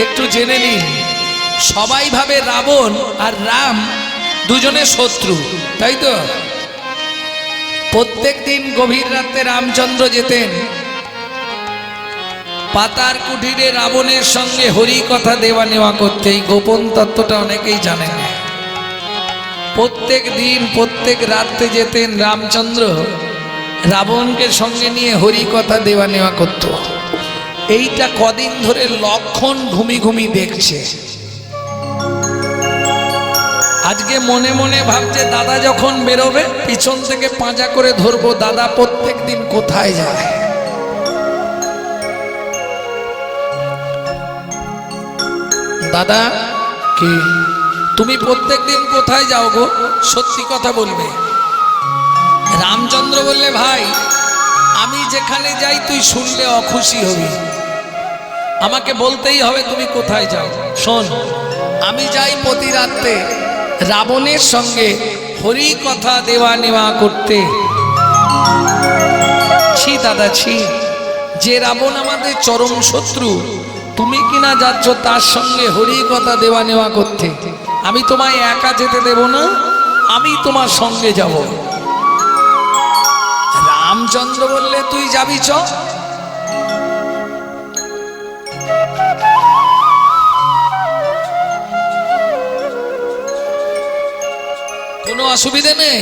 একটু জেনে নিন, সবাই ভাবে রাবণ আর রাম দুজনে শত্রু, তাই তো? প্রত্যেক দিন গভীর রাতে রামচন্দ্র যেতেন পাতার কুঠিরে রাবণের সঙ্গে হরি কথা দেওয়া নেওয়া করতে। এই গোপন তত্ত্বটা অনেকেই জানেন না। প্রত্যেক দিন প্রত্যেক রাতে যেতেন রামচন্দ্র রাবণকে সঙ্গে নিয়ে হরি কথা দেওয়া নেওয়া করত। এইটা কদিন ধরে লক্ষণ ঘুমি ঘুমি দেখছে। আজকে মনে মনে ভাবছে দাদা যখন বেরোবে পিছন থেকে পাঁজা করে ধরবো, দাদা প্রত্যেক দিন কোথায় যায়। দাদা কি তুমি প্রত্যেক দিন কোথায় যাও গো, সত্যি কথা বলবে। রামচন্দ্র বললে, ভাই আমি যেখানে যাই তুই শুনলে অখুশি হবি, আমাকে বলতেই হবে তুমি কোথায় যাও। শোন, আমি যাই প্রতি রাতে রাবণের সঙ্গে হরি কথা দেওয়া নেওয়া করতে। ছি দাদা ছি, যে রাবণ আমাদের চরম শত্রু, তুমি কিনা যাচ্ছ তার সঙ্গে হরি কথা দেওয়া নেওয়া করতে। আমি তোমায় একা যেতে দেব না, আমি তোমার সঙ্গে যাব। রামচন্দ্র বললে, তুই যাবি চ। কোনো অসুবিধে নেই,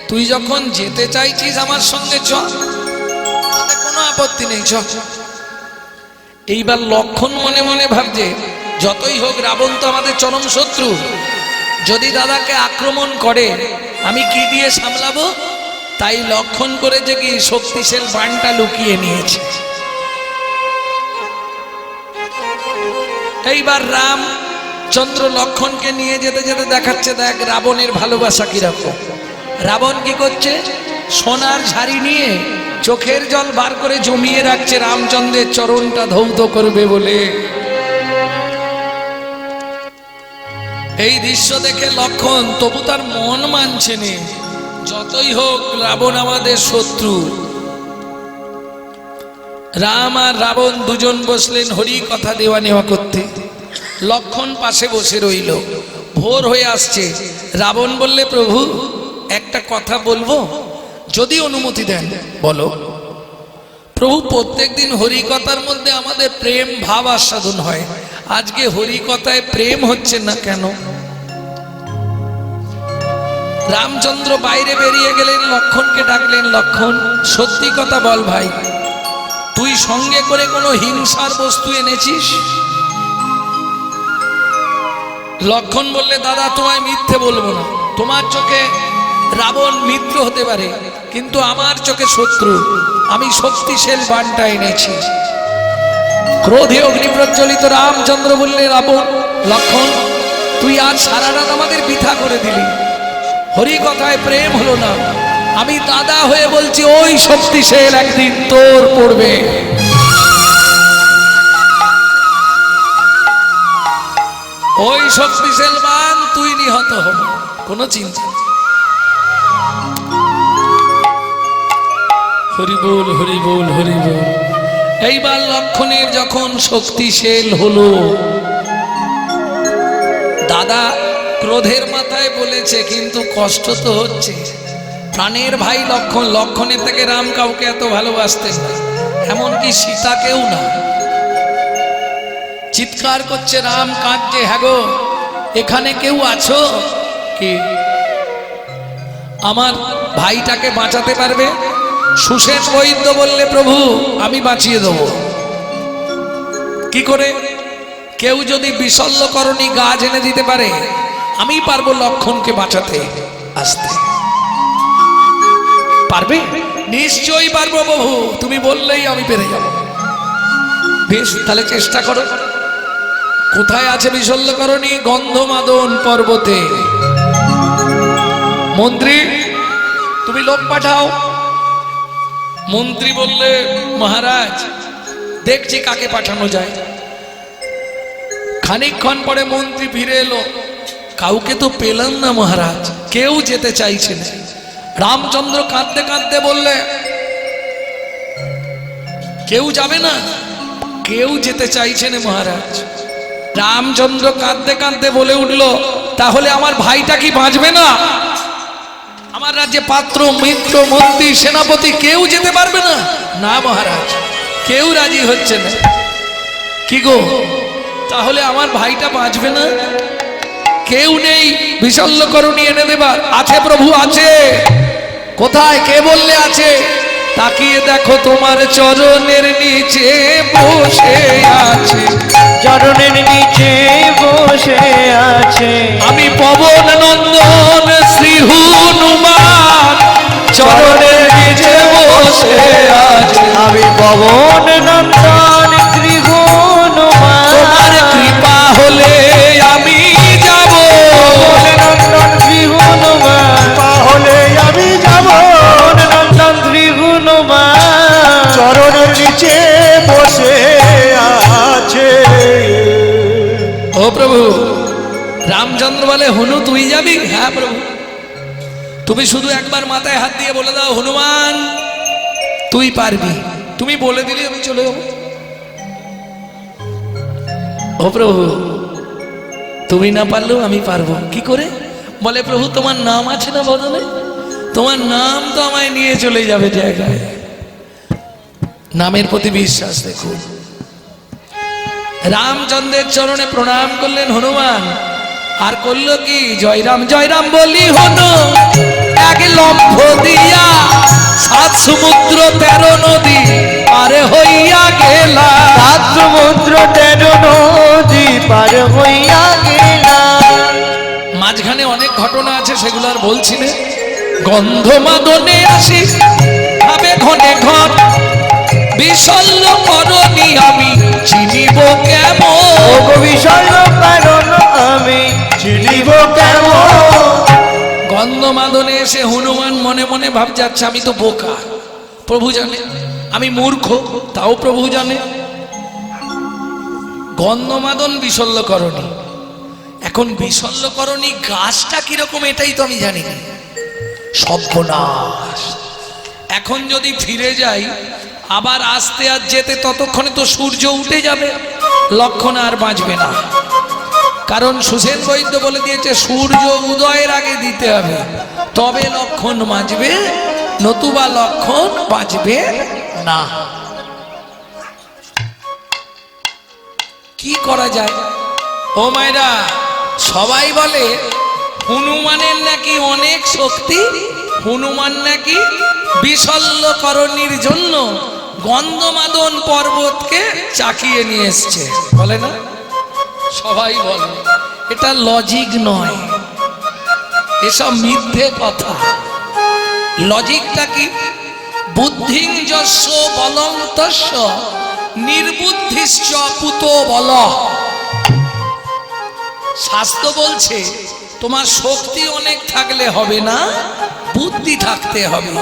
তুই যখন যেতে চাইছিস আমার সঙ্গে চ, তাতে কোনো আপত্তি নেই, চ। এইবার লক্ষণ মনে মনে ভাবছে যতই হোক রাবণ তো আমাদের চরম শত্রু, যদি দাদাকে আক্রমণ করে আমি কি দিয়ে সামলাবো। তাই লক্ষণ করেছে কি শক্তিশাল বাণটা লুকিয়ে নিয়েছে। এইবার রামচন্দ্র লক্ষণকে নিয়ে যেতে যেতে দেখাচ্ছে, দেখ রাবণের ভালোবাসা কিরকম। রাবণ কি করছে, সোনার ঝাড়ি নিয়ে চোখের জল বার করে জমিয়ে রাখছে রামচন্দ্রের চরণটা ধৌত করবে বলে। এই দৃশ্য দেখে লক্ষণ তবু তার মন মানছে না, যতই হোক রাবণ আমাদের শত্রু। রাম আর রাবণ দুজন বসলেন হরি কথা দেওয়া নেওয়া করতে। লক্ষণ পাশে বসে রইল। ভোর হয়ে আসছে। রাবণ বললে, প্রভু একটা কথা বলবো, যদি অনুমতি দেন বলো। প্রভু, প্রত্যেক দিন হরি কথার মধ্যে আমাদের প্রেম ভাব আস্বাদন হয়, আজকে হরি কথায় প্রেম হচ্ছে না কেন? রামচন্দ্র বাইরে বেরিয়ে গেলেন, লক্ষণকে ডাকলেন, লক্ষণ সত্যি কথা বল ভাই, তুই সঙ্গে করে কোনো হিংসার বস্তু এনেছিস? লক্ষণ বললে, দাদা তোমায় মিথ্যে বলবো না, তোমার চোখে রাবণ মিত্র হতে পারে কিন্তু আমার চোখে শত্রু। আমি শক্তিশাল বাণটা এনেছি। ক্রোধে অগ্নিপ্রজ্বলিত রামচন্দ্র বললে, রাবণ লক্ষণ তুই আজ সারা রাত আমাদের বৃথা করে দিলি, হরি কথায় প্রেম হলো না। আমি দাদা হয়ে বলছি ওই শক্তিশাল একদিন তোর পড়বে। ওই শক্তিশাল বাণ তুই নিহত হব, কোনো চিন্তা। হরি বল হরি বল হরি বল। এইবার লক্ষণের যখন শক্তিশাল হলো, দাদা ক্রোধের মাথায় বলেছে কিন্তু কষ্ট তো হচ্ছে। প্রাণের ভাই লক্ষণ, লক্ষণের থেকে রাম কাউকে এত ভালোবাসতেন না, এমনকি সীতাকেও না। চিৎকার করছে রাম, কাঁদছে, হ্যাঁ গো এখানে কেউ আছো কি? আমার ভাইটাকে বাঁচাতে পারবে? সুসেন বৈদ্য বললে, প্রভু আমি বাঁচিয়ে দেব। কি করে? কেউ যদি বিশল্যকরণী গাছ এনে দিতে পারে আমি পারবো লক্ষণকে বাঁচাতে। আসতে পারবে? নিশ্চয়ই পারবো প্রভু, তুমি বললেই আমি পেরে যাব। বেশ, তাহলে চেষ্টা করো। কোথায় আছে বিশল্যকরণী? গন্ধমাদন পর্বতে। মন্ত্রী তুমি লোক পাঠাও। মন্ত্রী বললে, মহারাজ দেখছি কাকে পাঠানো যায়। খানিকক্ষণ পরে মন্ত্রী ফিরে এলো, কাউকে তো পেলাম না মহারাজ, কেউ যেতে চাইছে না। রামচন্দ্র কাঁদতে কাঁদতে বললে, কেউ যাবে না? কেউ যেতে চাইছে না মহারাজ। রামচন্দ্র কাঁদতে কাঁদতে বলে উঠল, তাহলে আমার ভাইটা কি বাঁচবে না? আমার রাজ্যে পাত্র, মিত্র, মন্ত্রী, সেনাপতি কেউ যেতে পারবে না? না মহারাজ, কেউ রাজি হচ্ছে না। কি গো, তাহলে আমার ভাইটা বাঁচবে না? কেউ নেই বিশল্যকরণী এনে দেবার? আছে প্রভু, আছে। কোথায়? কে বললে আছে? তাকিয়ে দেখো, তোমার চরণের নিচে বসে আছে। চরণের নিচে বসে আছে আমি পবন নন্দন শ্রী হনুমান, চরণের নিচে বসে আছে। আমি পবন নন্দন শ্রী হনুমান, তোমার কৃপা হলে আমি যাব। পবন নন্দন শ্রী হনুমান, তাহলে আমি যাব। পবন নন্দন শ্রী হনুমান, চরণের নিচে বসে আছে। ও প্রভু, রামচন্দ্র বলে, হনু তুই যাবি? হ্যাঁ প্রভু। তুমি শুধু একবার মাথায় হাত দিয়ে বলে দাও, হনুমান তুই পারবি। তুমি বলে দিলে আমি চলে যাবো। ও প্রভু, তুমি না পারলেও আমি পারবো। কি করে? বলে, প্রভু তোমার নাম আছে না বদলে? তোমার নাম তো আমায় নিয়ে চলে যাবে জায়গায়। নামের প্রতি বিশ্বাস দেখুন। রামচন্দ্রের চরণে প্রণাম করলেন হনুমান, আর করলো কি? জয়রাম জয়রাম বলি হনু, এক লম্ফ দিয়া 7 সমুদ্র 13 নদী পারে হইয়া গেলা। 7 সমুদ্র 13 নদী পার হইয়া গেলা। মাঝখানে অনেক ঘটনা আছে, সেগুলো আর বলছি না। গন্ধমাদনে আসি ভাবে ঘনে ঘন, বিশল্য করণী আমি চিনিব কেমন? ওগো বিশাল কারণ আমি চিনিব কেমন? গন্ধমাদনে এসে হনুমান মনে মনে ভাব যাচ্ছে, আমি তো বোকা, প্রভু জানে। আমি মূর্খ, তাও প্রভু জানে। গন্ধমাদন বিশল্যকরণী। এখন বিশল্যকরণী গাছটা কিরকম এটাই তো আমি জানি না। সর্বনাশ। এখন যদি ফিরে যাই, আবার আসতে আর যেতে ততক্ষণে তো সূর্য উঠে যাবে, লক্ষণ আর বাঁচবে না। কারণ সুসেন বৈদ্য বলে দিয়েছে, সূর্য উদয়ের আগে দিতে হবে, তবে লক্ষণ বাঁচবে, নতুবা লক্ষণ বাঁচবে না। কি করা যায়? ও মায়েরা, সবাই বলে হনুমানের নাকি অনেক শক্তি, হনুমান নাকি বিশল্যকরণীর জন্য গন্ধমাদন পর্বতকে চাকিয়ে নিয়ে এসছে, বলে না? সবাই বলে। এটা লজিক নয়, এসব মিথ্যে কথা। লজিকটা কি? বুদ্ধিং যস্য বলং তস্য নির্বুদ্ধিশ্চ কুতো বল। শাস্ত্র বলছে, তোমার শক্তি অনেক থাকলে হবে না, বুদ্ধি থাকতে হবে।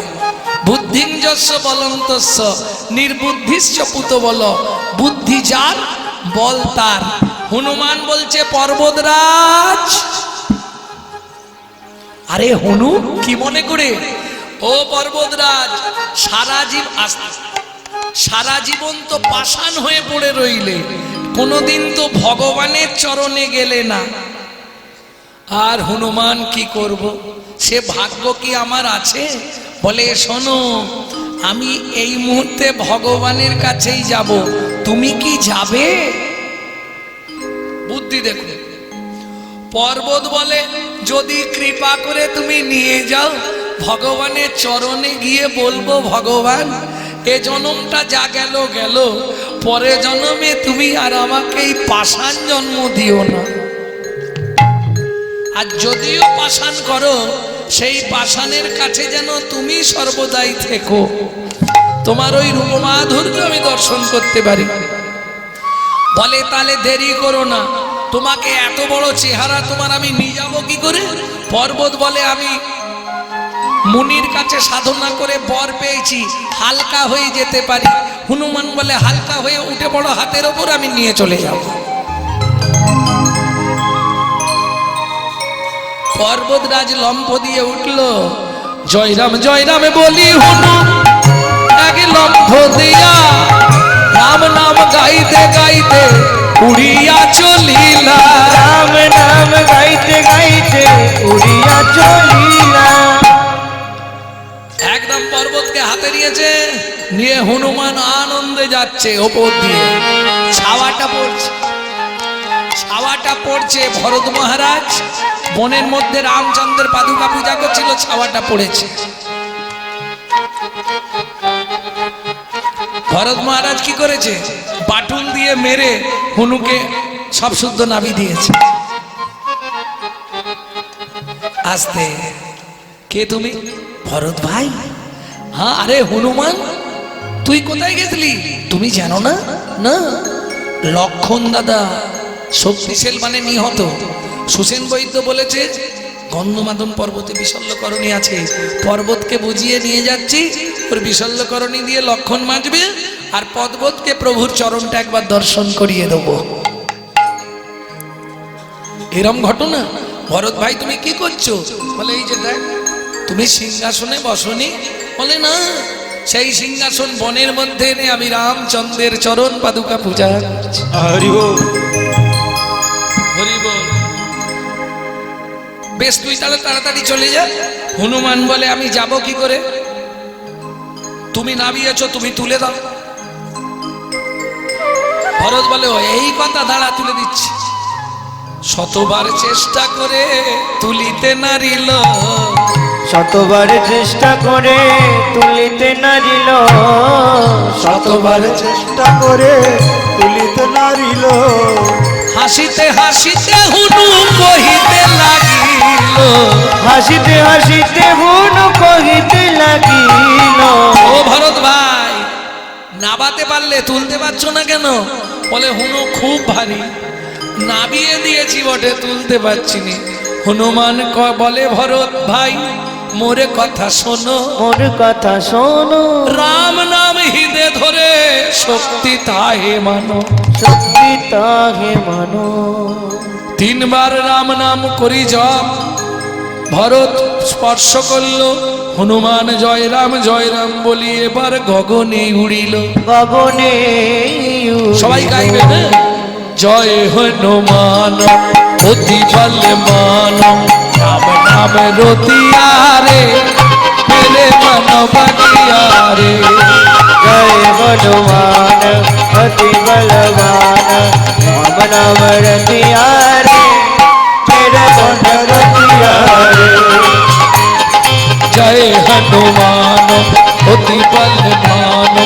বুদ্ধিং যস্য বলং তস্য নির্বুদ্ধিশ্চ কুতো বল। বুদ্ধি যার, বল তার। হনুমান বলছে, পর্বতরাজ। আরে হনু কি মনে করে? ও পর্বতরাজ, সারা জীবন তো পাষাণ হয়ে পড়ে রইলে, কোনোদিন তো ভগবানের চরণে গেলে না। আর হনুমান কি করব? সে ভাগ্য কি আমার আছে? বলে, শোনো, আমি এই মুহূর্তে ভগবানের কাছেই যাব, তুমি কি যাবে? বুদ্ধি দেখো। পর্বত বলে, যদি কৃপা করে তুমি নিয়ে যাও, ভগবানের চরণে গিয়ে বলবো, ভগবান এ জন্মটা যা গেল গেল, পরে জন্মে তুমি আর আমাকে এই পাষাণ জন্ম দিও না। আর যদিও পাষাণ করো, সেই পাষাণের কাছে যেন তুমি সর্বদাই থেকো, তোমার ওই রূপমাধুর্য আমি দর্শন করতে পারি। বলে, তাহলে দেরি করো না, তোমাকে এত বড় চেহারা তোমার আমি নিয়ে যাবো কি করে? পর্বত বলে, আমি মুনির কাছে সাধনা করে বর পেয়েছি, হালকা হয়ে যেতে পারি। হনুমান বলে, হালকা হয়ে উঠে পড়ো হাতের ওপর, আমি নিয়ে চলে যাব। পর্বতরাজ লম্ফ দিয়ে উঠল, জয়রাম জয়রাম বলি হনু, এক লম্ফ দিয়া রাম নাম গাইতে গাইতে উড়িয়া চলি নিয়ে হনুমান আনন্দে যাচ্ছে ওপর দিয়ে, ছাওয়াটা পড়ছে, ছাওয়াটা পড়ছে। ভরত মহারাজ বনের মধ্যে রামচন্দ্রের পাদুকা পূজা করছিল, ছাওয়াটা পড়েছে। ভরত মহারাজ কি করেছে? বাটুল দিয়ে মেরে হনুকে সব শুদ্ধ নাবি দিয়েছে। আস্তে, কে তুমি? ভরত ভাই। হ্যাঁ, আরে হনুমান, তুই কোথায় গেছিলি? তুমি জানো না? না, লক্ষণ দাদা শক্তিশাল মানে নিহত। সুসেন বৈদ্য বলেছে গন্ধমাদন পর্বতে বিশল্যকরণী আছে, পর্বতকে বুঝিয়ে নিয়ে যাচ্ছি, ওর বিশল্যকরণী দিয়ে লক্ষণ মাজবে, আর পর্বতকে প্রভুর চরণটা একবার দর্শন করিয়ে দেবো। এরম ঘটনা। ভরত ভাই তুমি কি করছো? বলে এই যে দেখ, তুমি সিংহাসনে বসনি? বলে না, সেই সিংহাসন বনের মধ্যে এনে আমি রামচন্দ্রের চরণ পাদুকা পূজা করছি। হরি বল। হরি বল। বেশ, তুই তাহলে তাড়াতাড়ি চলে যা। হনুমান বলে আমি যাব কি করে? তুমি নামিয়েছ, তুমি তুলে দাও। ভরত বলে ও এই কথা, দাঁড়া তুলে দিচ্ছি। শতবার চেষ্টা করে তুলিতে নারিল, শতবার চেষ্টা করে তুলিতে নারিল, শতবার চেষ্টা করে তুলিতে নারিল। হাসিতে হাসিতে হুনু কহিতে লাগিল, হাসিতে হাসিতে হুনু কহিতে লাগিল। ও ভরত ভাই, নাবাতে পারলে তুলতে পারছো না কেন? বলে হুনু খুব ভারী, নাবিয়ে দিয়েছি বটে, তুলতে পারছি না। হনুমান বলে ভরত ভাই মোরে কথা শোনো, মোর কথা শোনো, রাম নাম হৃদে ধরে শক্তি তাহে মানো, শক্তি তাহে মানো। তিনবার রাম নাম করি জপ। ভরত স্পর্শ করলো, হনুমান জয় রাম বলি এবার গগনে উড়িল। গগনে সবাই গাইবে না? জয় হনুমান অতি বল মান, রাম নাম রতিয়ারে মেরে মন বকিয়ারে। জয় হনুমান অতি বলবান, রাম নাম রতিয়ারে মেরে মন রতিয়ারে। জয় হনুমান অতি বল মান,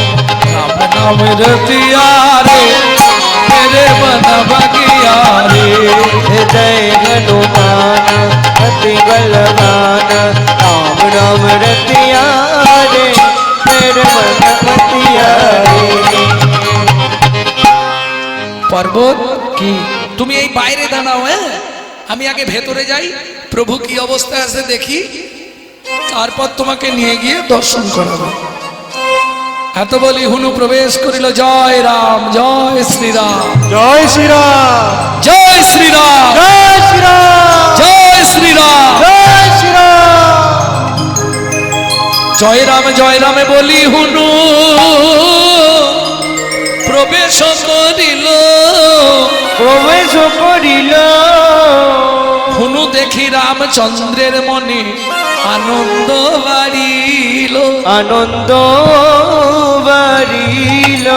রাম নাম রতিয়ারে মেরে মন বকিয়ারে। জয় হনুমান অতি বলবান, রাম নাম রতিয়ারে মেরে মন রতিয়ারে। পর্বত কি তুমি এই বাইরে দাঁড়াও, হ্যাঁ আমি আগে ভেতরে যাই, প্রভু কি অবস্থায় আছে দেখি, তারপর তোমাকে নিয়ে গিয়ে দর্শন করাবো। এত বলি হুনু প্রবেশ করিল। জয় রাম, জয় শ্রীরাম, জয় শ্রীরাম। জয় শ্রীরাম, জয় শ্রীরাম, জয় শ্রীরাম, জয় শ্রীরাম। জয় রামে বলি হুনু প্রবেশ করিল। প্রবেশ করিল, হুনু দেখি রামচন্দ্রের মনে আনন্দ বাড়িল। আনন্দ বাড়িল।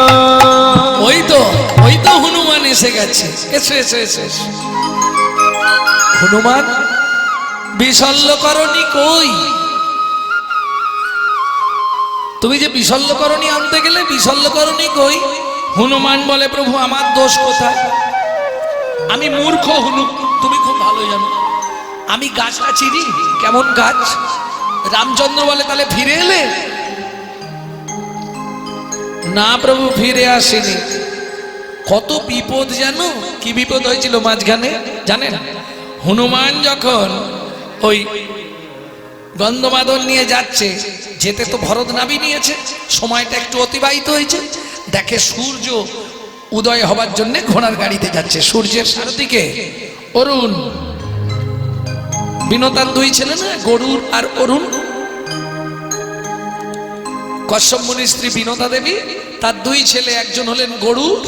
ওই তো হনুমান এসে গেছে। এসো এসো এসো এসো। হনুমান বিশল্যকরণী কই? তুমি যে বিশল্যকরণী আনতে গেলে, বিশল্যকরণী কই? হনুমান বলে প্রভু আমার দোষ কোথায়? আমি মূর্খ হনু, তুমি খুব ভালো জানো। আমি গাছটা চিনি, কেমন গাছ। রামচন্দ্র বলে তাহলে ফিরে এলে? না প্রভু, ফিরে আসেনি। কত বিপদ জানো? কি বিপদ হয়েছিল মাঝখানে জানেন? হনুমান যখন ওই গন্ধমাদন নিয়ে যাচ্ছে, যেতে তো ভরত নাবি নিয়েছে, সময়টা একটু অতিবাহিত হয়েছে, দেখে সূর্য উদয় হবার জন্য ঘোড়ার গাড়িতে যাচ্ছে। সূর্যের সারথিকে অরুণ, বিনোতার দুই ছেলে না, গরুর আর অরুণ। কশ্যপ মুনির স্ত্রী বিনোদা দেবী, তার দুই ছেলে, একজন হলেন গরুর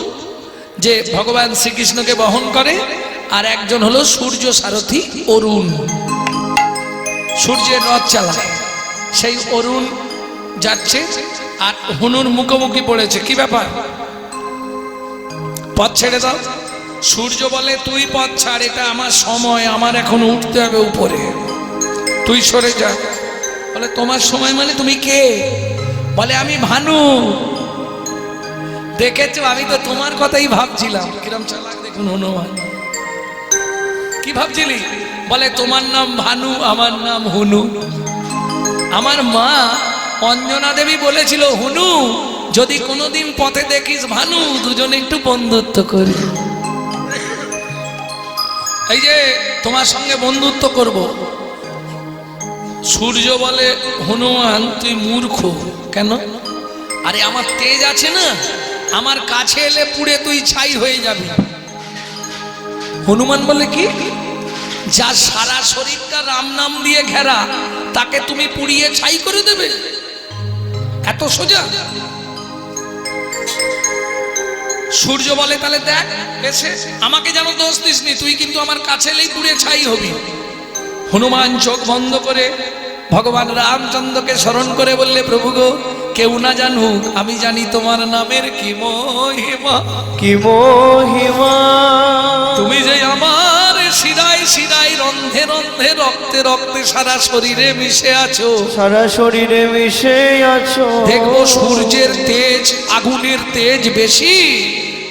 যে ভগবান শ্রীকৃষ্ণকে বহন করে, আর একজন হলো সূর্য সারথী অরুণ, সূর্যের রথ চালায়। সেই অরুণ যাচ্ছে আর হুনুর মুখোমুখি পড়েছে, কি ব্যাপার? পথ ছেড়ে দাও। সূর্য বলে তুই পথ ছাড়, এটা আমার সময়, আমার এখন উঠতে হবে উপরে, তুই সরে যা। বলে তোমার সময় মানে তুমি কে? বলে আমি ভানু। দেখেছো, আমি তো তোমার কথাই ভাবছিলাম। কিরম চালাক দেখুন হনুমান, কি ভাবছিলি? বলে তোমার নাম ভানু, আমার নাম হুনু। আমার মা অঞ্জনা দেবী বলেছিল, হুনু যদি কোনোদিন পথে দেখিস ভানু, দুজনে একটু বন্ধুত্ব করি। এই যে তোমার সঙ্গে বন্ধুত্ব করব। সূর্য বলে হনুমান তুই মূর্খ। কেন? আরে আমার তেজ আছে না, আমার কাছে এলে পুড়ে তুই ছাই হয়ে যাবি। হনুমান বলে কি? যার সারা শরীরটা রাম নাম দিয়ে ঘেরা, তাকে তুমি পুড়িয়ে ছাই করে দেবে? এত সোজা? সূর্য বলে তাহলে দেখ এসে, আমাকে যেন দোষ দিসনি, তুই কিন্তু আমার কাছে এলেই পুড়ে ছাই হবি। হনুমান চোখ বন্ধ করে ভগবান রামচন্দ্রকে স্মরণ করে বললে, প্রভু গো, কেউ না জানুক, আমি জানি তোমার নামের কি মহিমা। কি মহিমা, তুমি যে আমার শিরায় শিরায়, রন্ধে রন্ধে, রক্তে রক্তে, সারা শরীরে মিশে আছো। সারা শরীরে মিশে আছো। দেখবো সূর্যের তেজ, আগুনের তেজ বেশি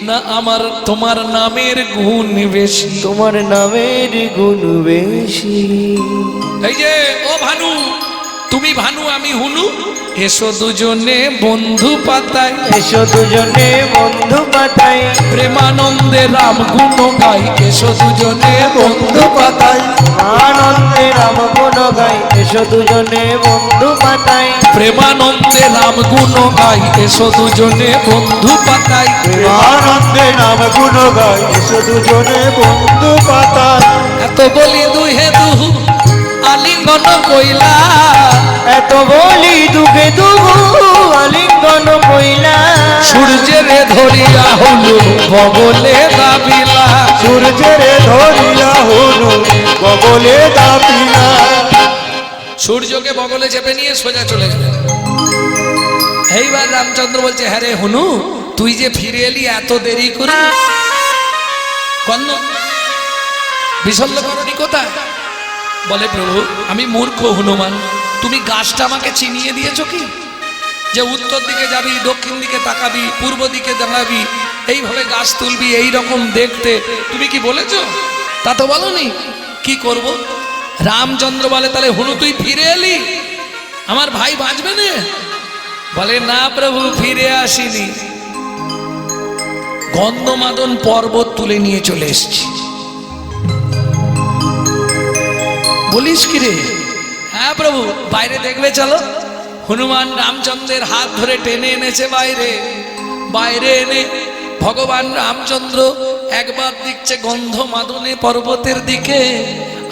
না আমার তোমার নামের গুণ বেশি? তোমার নামের গুণ বেশি। এই যে ও ভানু, তুমি ভানু আমি হুনু, এসো দুজনে বন্ধু পাতায়, এসো দুজনে বন্ধু পাতাই, প্রেমানন্দে রাম গুণ গাই, এসো দুজনে বন্ধু পাতায়, আনন্দে রাম গুণ গাই, এসো দুজনে বন্ধু পাতাই, প্রেমানন্দে রাম গুণ গাই, এসো দুজনে বন্ধু পাতায়। আনন্দে নাম গুণ গাই, এসো দুজনে বন্ধু পাতায়। এত বলি দুহে দুহু আলিঙ্গন কইলা, এত বলি দুগে দুগু আলিঙ্গন কইলা, সূর্যের ধরিয়া হলো বগলে দাবিলা। সূর্যের ধরিয়া হনু বগলে দাপিলা। সূর্যকে বগলে চেপে নিয়ে সোজা চলে গেল। এইবার রামচন্দ্র বলছে, হ্যাঁ রে হুনু, তুই যে ফিরে এলি এত দেরি করে, কন্ন বিশল্যকরণী কোথায়? বলে প্রভু আমি মূর্খ হনুমান, তুমি গাছটা আমাকে চিনিয়ে দিয়েছো কি? যে উত্তর দিকে যাবি, দক্ষিণ দিকে তাকাবি, পূর্ব দিকে দাঁড়াবি, এইভাবে গাছ তুলবি, এই রকম দেখতে, তুমি কি বলেছো? তা তো বলনি। কি করব? রামচন্দ্র বলে তাহলে হুনু তুই ফিরে এলি, আমার ভাই বাঁচবে না? বলে না প্রভু, ফিরে আসিনি, গন্ধমাদন পর্বত তুলে নিয়ে চলে এসেছি। বলিস কি রে? হ্যাঁ প্রভু, বাইরে দেখবে চলো। হনুমান রামচন্দ্রের হাত ধরে টেনে এনেছে বাইরে। বাইরে এনে ভগবান রামচন্দ্র একবার দেখছে গন্ধমাদনে পর্বতের দিকে,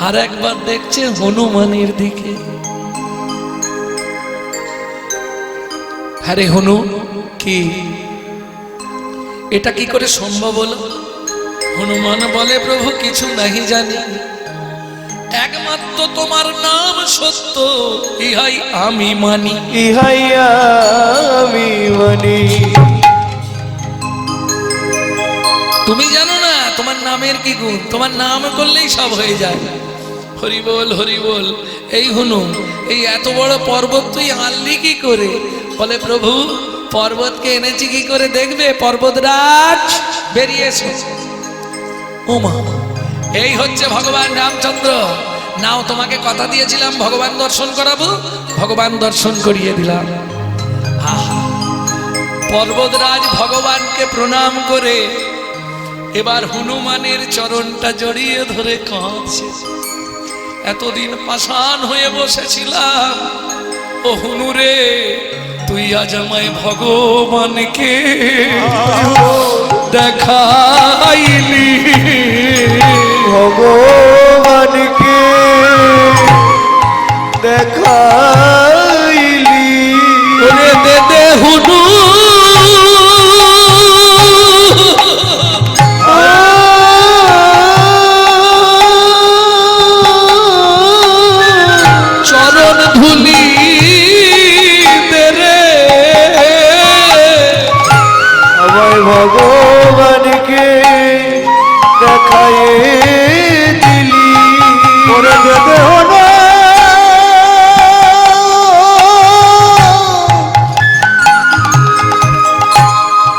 আর একবার দেখছে হনুমানের দিকে। আরে হনু, কি এটা কি করে সম্ভব হলো? হনুমান বলে প্রভু কিছু নাহি জানি, একমাত্র তোমার নাম সত্য, ইহাই আমি মানি। ইহাই আমি মানি। তুমি জানো না তোমার নামের কি গুণ? তোমার নাম করলেই সব হয়ে যায়। হরি বল হরি বল। এই হুনু, এই এত বড় পর্বত তুই আনলি কি করে? বলে প্রভু পর্বতকে এনেছি কি করে দেখবে? পর্বতরাজ বেরিয়ে এসো। ও মা, এই হচ্ছে ভগবান রামচন্দ্র। নাও তোমাকে কথা দিয়েছিলাম ভগবান দর্শন করাবো, ভগবান দর্শন করিয়ে দিলাম। আহা, পর্বতরাজ ভগবানকে প্রণাম করে এবার হনুমানের চরণটা জড়িয়ে ধরে কাঁদছে। এতদিন পাষাণ হয়ে বসেছিলাম, ও হুনুরে তুই আজ আমায় ভগবানকে দেখাইলি, ভগবানকে দেখাইলি। ওরে দে দে হুনু, চরণ ধুলি দে রে, ভগবানকে দেখায় দিলি ওরে দেহ না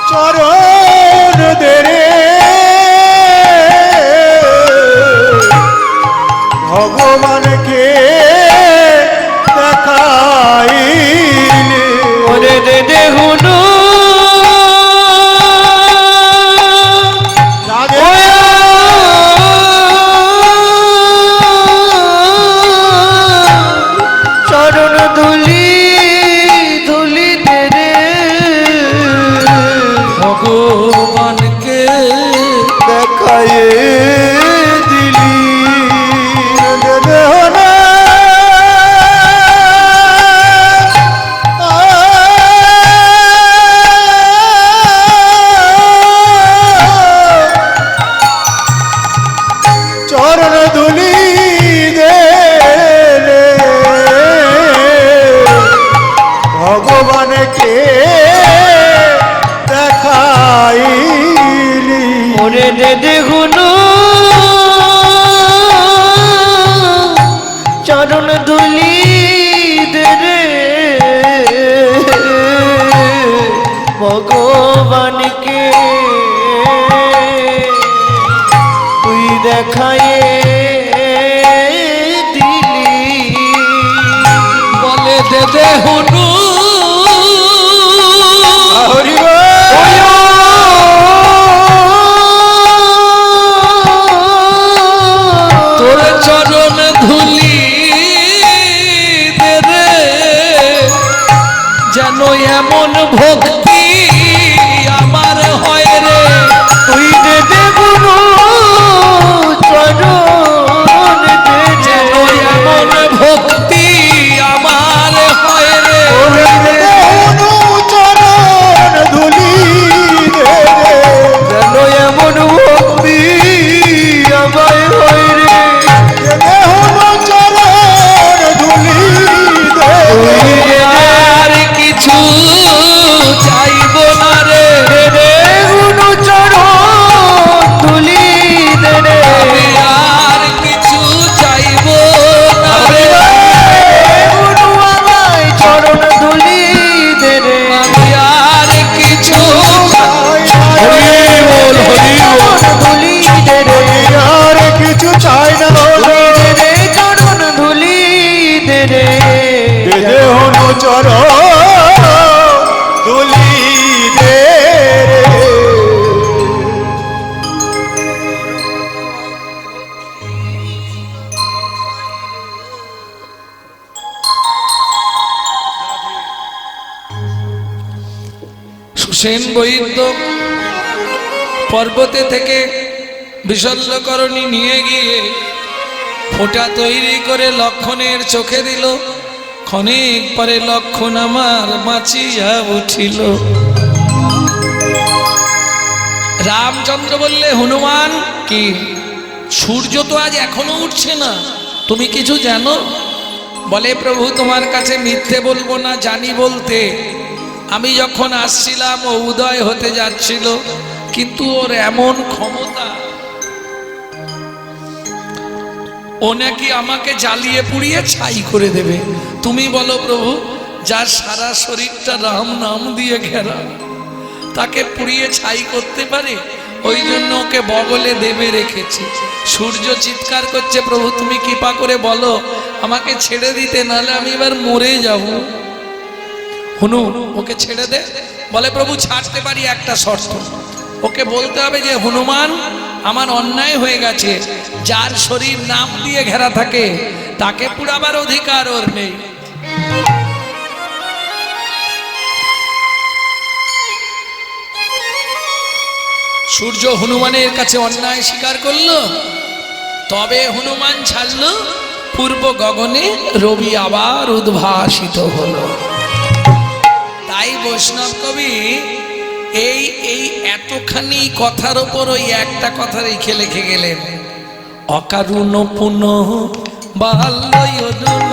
চরণ দেরে ভগবানকে দেখাইলে ওরে দে হুনু চরণ ধুলি ধুলি দে রে ভগবানকে দেখায় দিলি দেহ না চরণ ধুলি দে ভগবানকে দেখাইলি ওরে দে হুনু চরণ ধুলি দে রে ভগবানকে তুই দেখায় দিলি বলে দে হুনু হরি তোর চরণ ধুলি দে রে যেন এমন ভক্তি আমার হয় রে তুই দে গুরু চরণ দে যেন এমন ভক্তি আমার হয় রে চরণ ধুলি দে যেন এমন ভক্তি আমায় হয় রে চরণ ধুলি দে আর কিছু চাইব না রে গুরু চরণ ধুলি দে রে আমি আর কিছু চাইব না রে গুরু আমায় চরণ ধুলি দে রে আমি আর কিছু হরি বল হরি বল ধুলি দে রে আর কিছু চাই না রে চরণ ধুলি দে রে দেহ চরণ ধুলি দে সুসেন বৈদ্য পর্বতে থেকে বিশল্যকরণী নিয়ে গিয়ে ফোঁটা তৈরি করে লক্ষণের চোখে দিল। ক্ষণিক পরে লক্ষণ আমার বাঁচিয়া উঠিল। রামচন্দ্র বললে, হনুমান কি সূর্য তো আজ এখনো উঠছে না, তুমি কিছু জানো? বলে, প্রভু তোমার কাছে মিথ্যে বলবো না, জানি বলতে আমি যখন আসছিলাম ও উদয় হতে যাচ্ছিল, কিন্তু ওর এমন ক্ষমতা, ও নাকি আমাকে জ্বালিয়ে পুড়িয়ে ছাই করে দেবে। তুমি বলো প্রভু, যার সারা শরীরটা রাম নাম দিয়ে ঘেরা, তাকে পুড়িয়ে ছাই করতে পারে? ওই জন্য ওকে বগলে দেবে রেখেছি। সূর্য চিৎকার করছে, প্রভু তুমি কৃপা করে বলো আমাকে ছেড়ে দিতে, নাহলে আমি এবার মরে যাব। হুনু ওকে ছেড়ে দে। বলে, প্রভু ছাড়তে পারি, একটা শর্ত। ওকে বলতে হবে যে হনুমান আমার অন্যায় হয়ে গেছে, যার শরীর নাম দিয়ে ঘেরা থাকে তাকে পুড়াবার অধিকার ওর নেই। সূর্য হনুমানের কাছে অন্যায় স্বীকার করলো, তবে হনুমান ছাড়ল। পূর্ব গগনে রবি আবার উদ্ভাসিত হলো। তাই বৈষ্ণব কবি এই এতখানি কথার ওপর ওই একটা কথা রেখে লিখে গেলেন, অকারুণ পুনঃ বাল্যয়নুন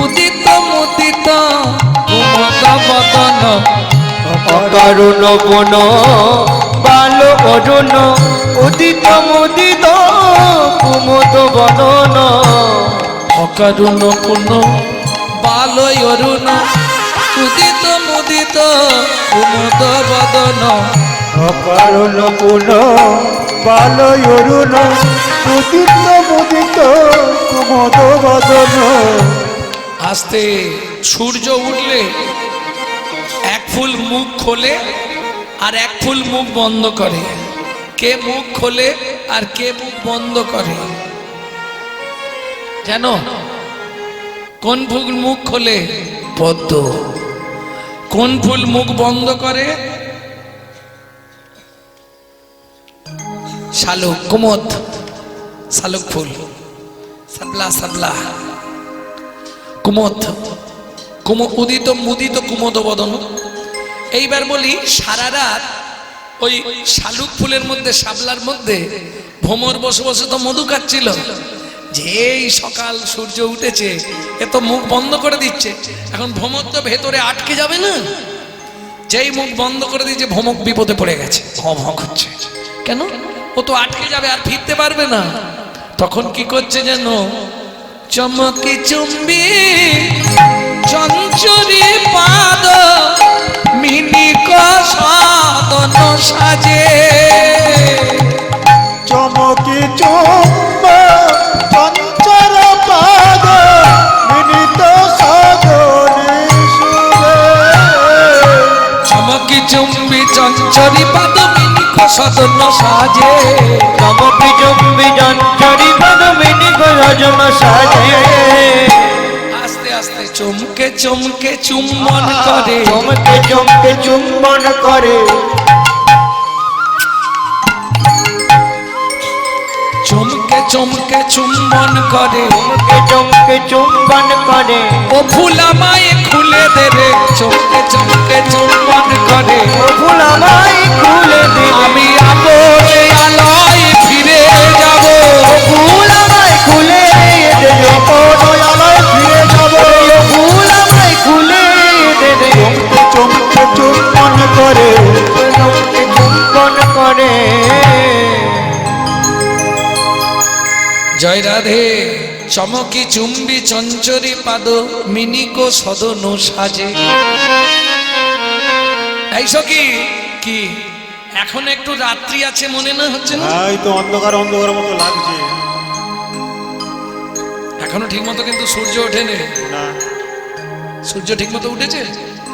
উদিত মুদিত কুমদ বদন অকারণ বন বাল অরুণ উদিত মুদিত কুমুদ বদন অকারুণ পূর্ণ বালয় অরুণ উদিত মুদিত কুমুদ বদন অকারণ পুন বালয় অরুণ উদিত মুদিত কুমদ বদন। আস্তে সূর্য উঠলে এক ফুল মুখ খোলে আর এক ফুল মুখ বন্ধ করে। কে মুখ খোলে আর কে মুখ বন্ধ করে জানো? কোন ফুল মুখ খোলে? পদ্ম। কোন ফুল মুখ বন্ধ করে? শালুক, কুমদ, শালুক ফুল, সাবলা সাবলা, কুমদ, উদিত মুদিত কুমদ বদন। এইবার বলি, সারা রাত ওই শালুক ফুলের মধ্যে, শাবলার মধ্যে ভ্রমর বসে বসে তো মধু খাচ্ছিল। যেই সকাল সূর্য উঠেছে এ তো মুখ বন্ধ করে দিচ্ছে। এখন ভ্রমর তো ভেতরে আটকে যাবে না, যেই মুখ বন্ধ করে দিচ্ছে ভ্রমক বিপদে পড়ে গেছে, ভঁ ভঁ করছে। কেন? ও তো আটকে যাবে, আর ফিরতে পারবে না। তখন কি করছে যেন? চমকি চুম্বি চঞ্চরি পাদ মিনিক সাধন সাজে। চমকি চুম্ব চঞ্চল পাদ মিনিত সাধনে সুরে। চমকি চুম্বি চঞ্চরি পাদ মিনিক সাধন সাজে। চমকি চুম্বি চঞ্চরি পদ মিনিক সাধন সাজে। আস্তে আস্তে চমকে চমকে চুম্বন করে। চমকে চমকে চুম্বন করে। চমকে চমকে চুম্বন করে। চমকে চমকে চুম্বন করে। ও ফুল আমায় খুলে দে রে। চমকে চমকে চুম্বন করে। ও ফুল আমায় খুলে দে। আমি আলোয় আলোয় ফিরে যাব। ও ফুল আমায় খুলে দে। আলোয় ফিরে যাব। ও ফুল আমায় খুলে দে। চমকে চুম্বন করে। চমকে চুম্বন করে। জয় রাধে। চমকি চুম্বি চঞ্চরি পাদ মিনিক সদন সাজে। এই সখী, কি এখন একটু রাত্রি আছে মনে না হচ্ছে না? এই তো অন্ধকার অন্ধকার মতো লাগছে। এখনো ঠিক মতো কিন্তু সূর্য ওঠেনি। না, সূর্য ঠিক মতো উঠেছে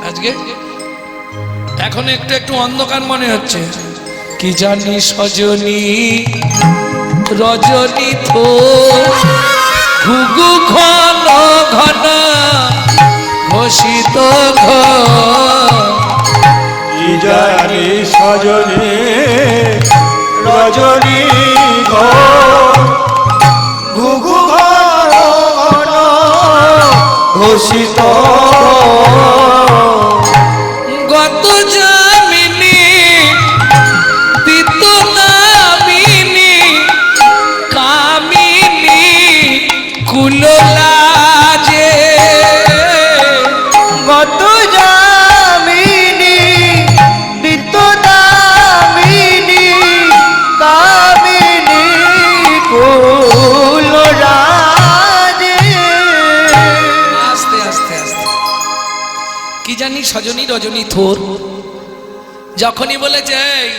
আজকে? এখন একটু একটু অন্ধকার মনে হচ্ছে। কি জানি সজনী রজনী থো ঘুঘু ঘন ঘন ঘোষিত কি জানি সজনে রজনী ঘুঘু ঘন ঘোষিত। গত জামিনী দিত নামিনী কামিনী কুললাজে। গত জামিনী দিত দামিনী কামিনী কুল রাজে। আস্তে আস্তে আস্তে। কি জানি সজনী রজনী থোর যখনই বলেছে এই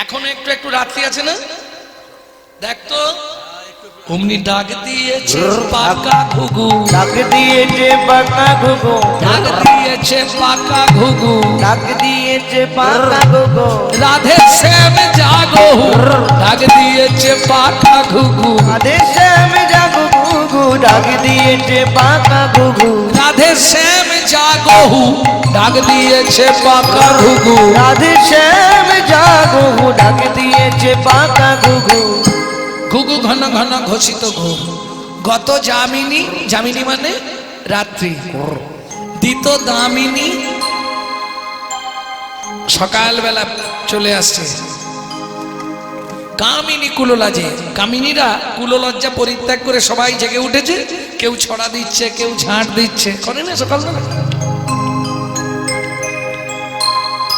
এখনো একটু একটু রাত্রি আছে না, দেখ তো অমনি ডাক দিয়েছে পাকা ঘুঘু। ডাক দিয়েছে পাকা ঘুঘু। ডাক দিয়েছে পাকা ঘুঘু। ডাক দিয়েছে পাকা ঘুঘু। রাধে শ্যাম জাগো। ডাক দিয়েছে পাকা ঘুঘু। রাধে শ্যাম জাগো ঘুঘু। ডাক দিয়েছে পাকা ঘুঘু। রাধে শ্যাম জাগো। ডাক দিয়েছে পাকা ঘুঘু। রাধে শ্যাম জাগো ডাক দিয়েছে পাকা ঘুঘু। ঘুঘু ঘন ঘন ঘোষিত ঘু। গত জামিনী, জামিনী মানে রাত্রি, দিত দামিনী সকালবেলা চলে আসছে। কামিনী কুললাজে। কামিনীরা কুললজ্জা পরিত্যাগ করে সবাই জেগে উঠেছে। কেউ ছড়া দিচ্ছে, কেউ ঝাঁট দিচ্ছে, করে না সকালবেলা?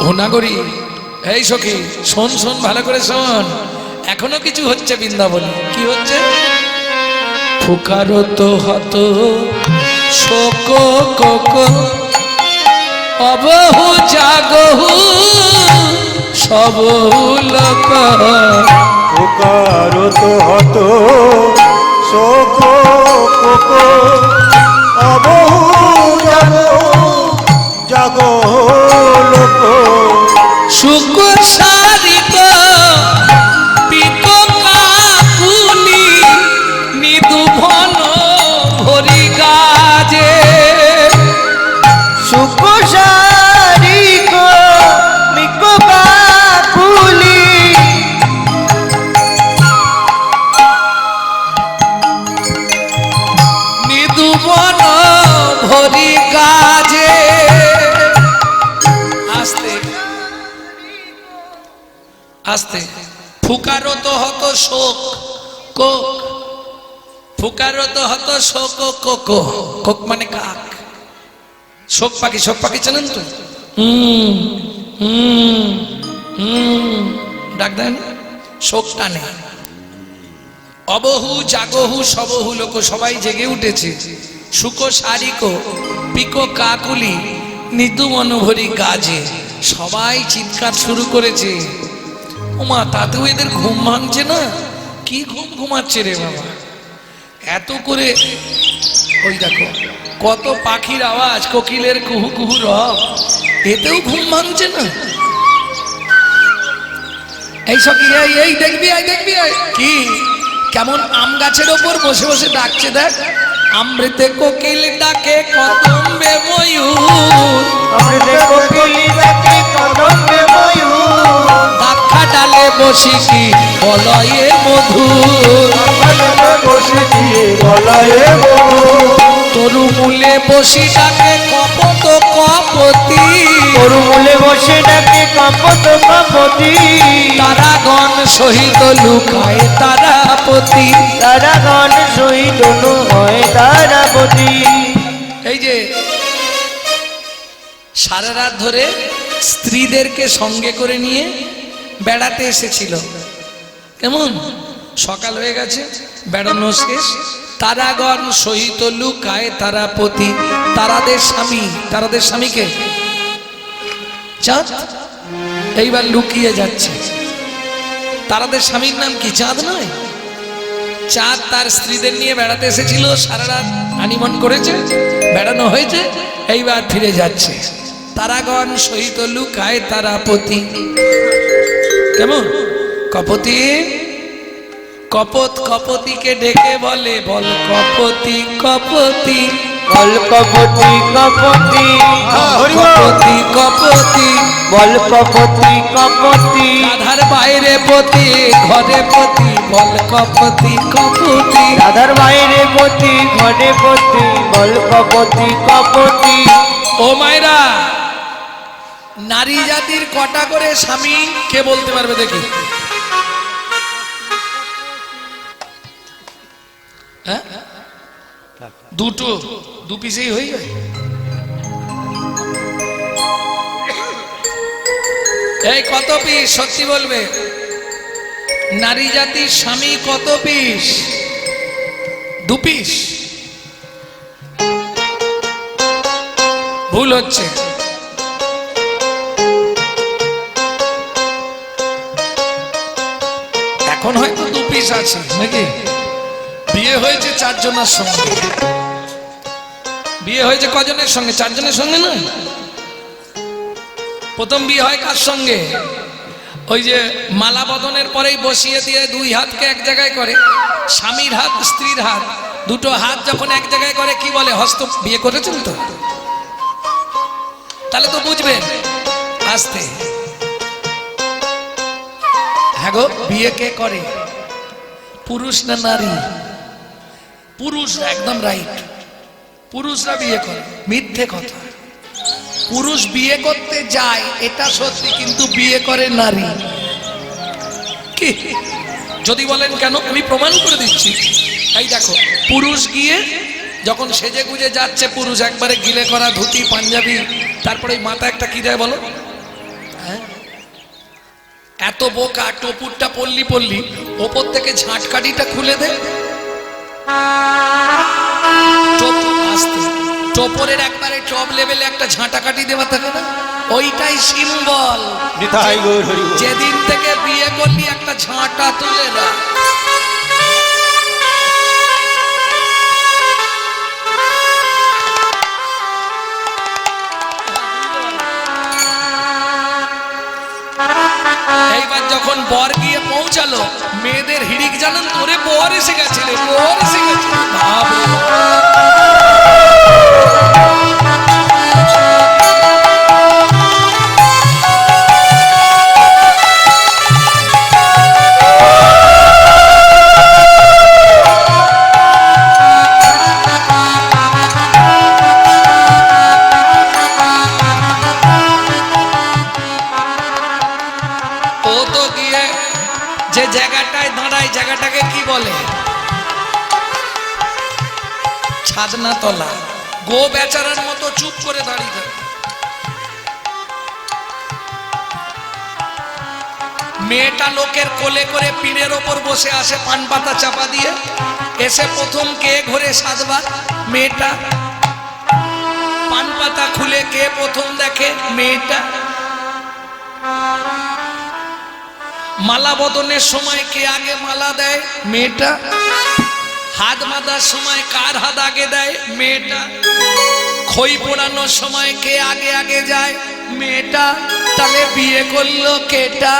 ও নাগরী, এই সখী শোন শোন ভালো করে শোন, এখনো কিছু হচ্ছে বৃন্দাবনে। কি হচ্ছে? ফুকারত হত শোক কোক অবহু জাগহু সবহু লোক। পুকারত হত শোক কোক অবহু জাগো লোক। সুখ সারিক পিক কাকুলি নিদু ভন ভরি গাজে। সুখ সারিক মিক কাকুলি নিদু বন ভরি গাজে। আস্তে আস্তে। ফুকারত হত শোক কোক, ফুকারত হত শোক কোক। কোক মানে কাক, শোক পাখি। শোক পাখি চেনেন তো? ডাক দেন, শোক টানে। অবহু জাগহু সবহু লোক, সবাই জেগে উঠেছে। সুখ সারিক পিকো কাকুলি নিদু মনোভরি গাজে, সবাই চিৎকার শুরু করেছে। ওমা, তাতেও এদের ঘুম ভাঙছে না? কি ঘুম ঘুমাচ্ছে রে বাবা, এত করে। ওই দেখো কত পাখির আওয়াজ, কোকিলের কুহু কুহু রব, এতেও ঘুম ভাঙছে না? এই সখী, এই দেখবি, এই দেখবি, কি কেমন আম গাছের ওপর বসে বসে ডাকছে দেখ। আমৃতে কোকিল ডাকে কদম্বে ময়ূর, অমৃতে কোকিল ডাকে কদম্বে ময়ূর। দাক্ষা ডালে বসি কি বলয়ে মধুর, বসেছি বলায়ে মধুর। তরু মূলে বসি ডাকে কপত কপতি, তরুমূলে বসে ডাকে কপত কপতি। তারাগণ সহিত লুকায় তারাপতি। তারাগণ সহিত হয় তারাপতি। এই যে সারা রাত ধরে স্ত্রীদেরকে সঙ্গে করে নিয়ে বেড়াতে এসেছিল, কেমন সকাল হয়ে গেছে, বেড়ানো শেষ। তারাগণ সহিত লুকায় তারাপতি, তারাদের স্বামী, তারাদের স্বামীকে চাঁদ, এইবার লুকিয়ে যাচ্ছে। তারাদের স্বামীর নাম কি? চাঁদ নয়? চাঁদ তার স্ত্রীদের নিয়ে বেড়াতে এসেছিল, সারা রাত হানিমুন করেছে, বেড়ানো হয়েছে, এইবার ফিরে যাচ্ছে। তারাগণ সহিত লুকায় তারাপতি। কেমন? কপতি, কপত কপতিকে ডেকে বলে, বল কপতি কপতি, বল কপতি কপতি, কপতি কপতি, বল কপতি কপতি। রাধার বাইরে পতি, ঘরে পতি, বল কপতি কপতি। রাধার বাইরে পতি, ঘরে পতি, বল কপতি কপতি। ও মায়েরা, নারী জাতির কটা করে স্বামী কে বলতে পারবে দেখি? হ্যাঁ, দুটো, দু পিসেই হয়ে যায়। এই কত পিস? সত্যি বলবে, নারী জাতির স্বামী কত পিস? দু পিস? ভুল হচ্ছে। এখন হয়তো দু পিস আছে নাকি? বিয়ে হয়েছে চারজনের সঙ্গে। বিয়ে হয়েছে কজনের সঙ্গে? চারজনের সঙ্গে না? প্রথম বিয়ে হয় কার সঙ্গে? ওই যে মালা বদনের পরেই বসিয়ে দিয়ে দুই হাতকে এক জায়গায় করে, স্বামীর হাত স্ত্রীর হাত, দুটো হাত যখন এক জায়গায় করে কি বলে? হস্ত। বিয়ে করেছেন তো? তাহলে তো বুঝবেন। আস্তে। হ্যাঁ গো, বিয়ে কে করে? পুরুষ না নারী? পুরুষরা, একদম রাইট, পুরুষরা বিয়ে করে। মিথ্যে কথা। পুরুষ বিয়ে করতে যায় এটা সত্যি, কিন্তু বিয়ে করে নারী। কি? যদি বলেন কেন, আমি প্রমাণ করে দিচ্ছি। এই দেখো, পুরুষ গিয়ে যখন সেজে গুজে যাচ্ছে, পুরুষ একবারে গিলে করা ধুতি পাঞ্জাবি, তারপরে মাথা একটা কি দেয় বলো? হ্যাঁ? এত বোকা, টপুরটা পল্লি পল্লি, ওপর থেকে ঝাঁটকাঠিটা খুলে দে। টোপরের একবারে টপ লেভেলে একটা ঝাঁটাকাঠি দেওয়া থাকে না, ওইটাই সিম্বল। নিতাই গৌর হরি বল। যেদিন থেকে বিয়ে করলি একটা ঝাঁটা তুলে না। এইবার যখন বর গিয়ে পৌঁছালো, মেয়েদের হিড়িক জানান, তোরে বর এসে গেছে রে, বর এসে গেছে। বাপরে জায়গাটাকে কি বলে? ছাদনা তলা। গো বেচারার মতো চুপ করে দাঁড়িয়ে থাকে। মেয়েটা লোকের কোলে করে পীরের ওপর বসে আসে, পান পাতা চাপা দিয়ে। এসে প্রথম কে ঘরে সাজবার? মেয়েটা। পান পাতা খুলে কে প্রথম দেখে? মেয়েটা। মালা বদনের সময় কে আগে মালা দেয়? মেয়েটা। হাত বাঁধার সময় কার হাত আগে দেয়? মেয়েটা। খই পোড়ানোর সময় কে আগে আগে যায়? মেয়েটা। তাহলে বিয়ে করলো কেটা?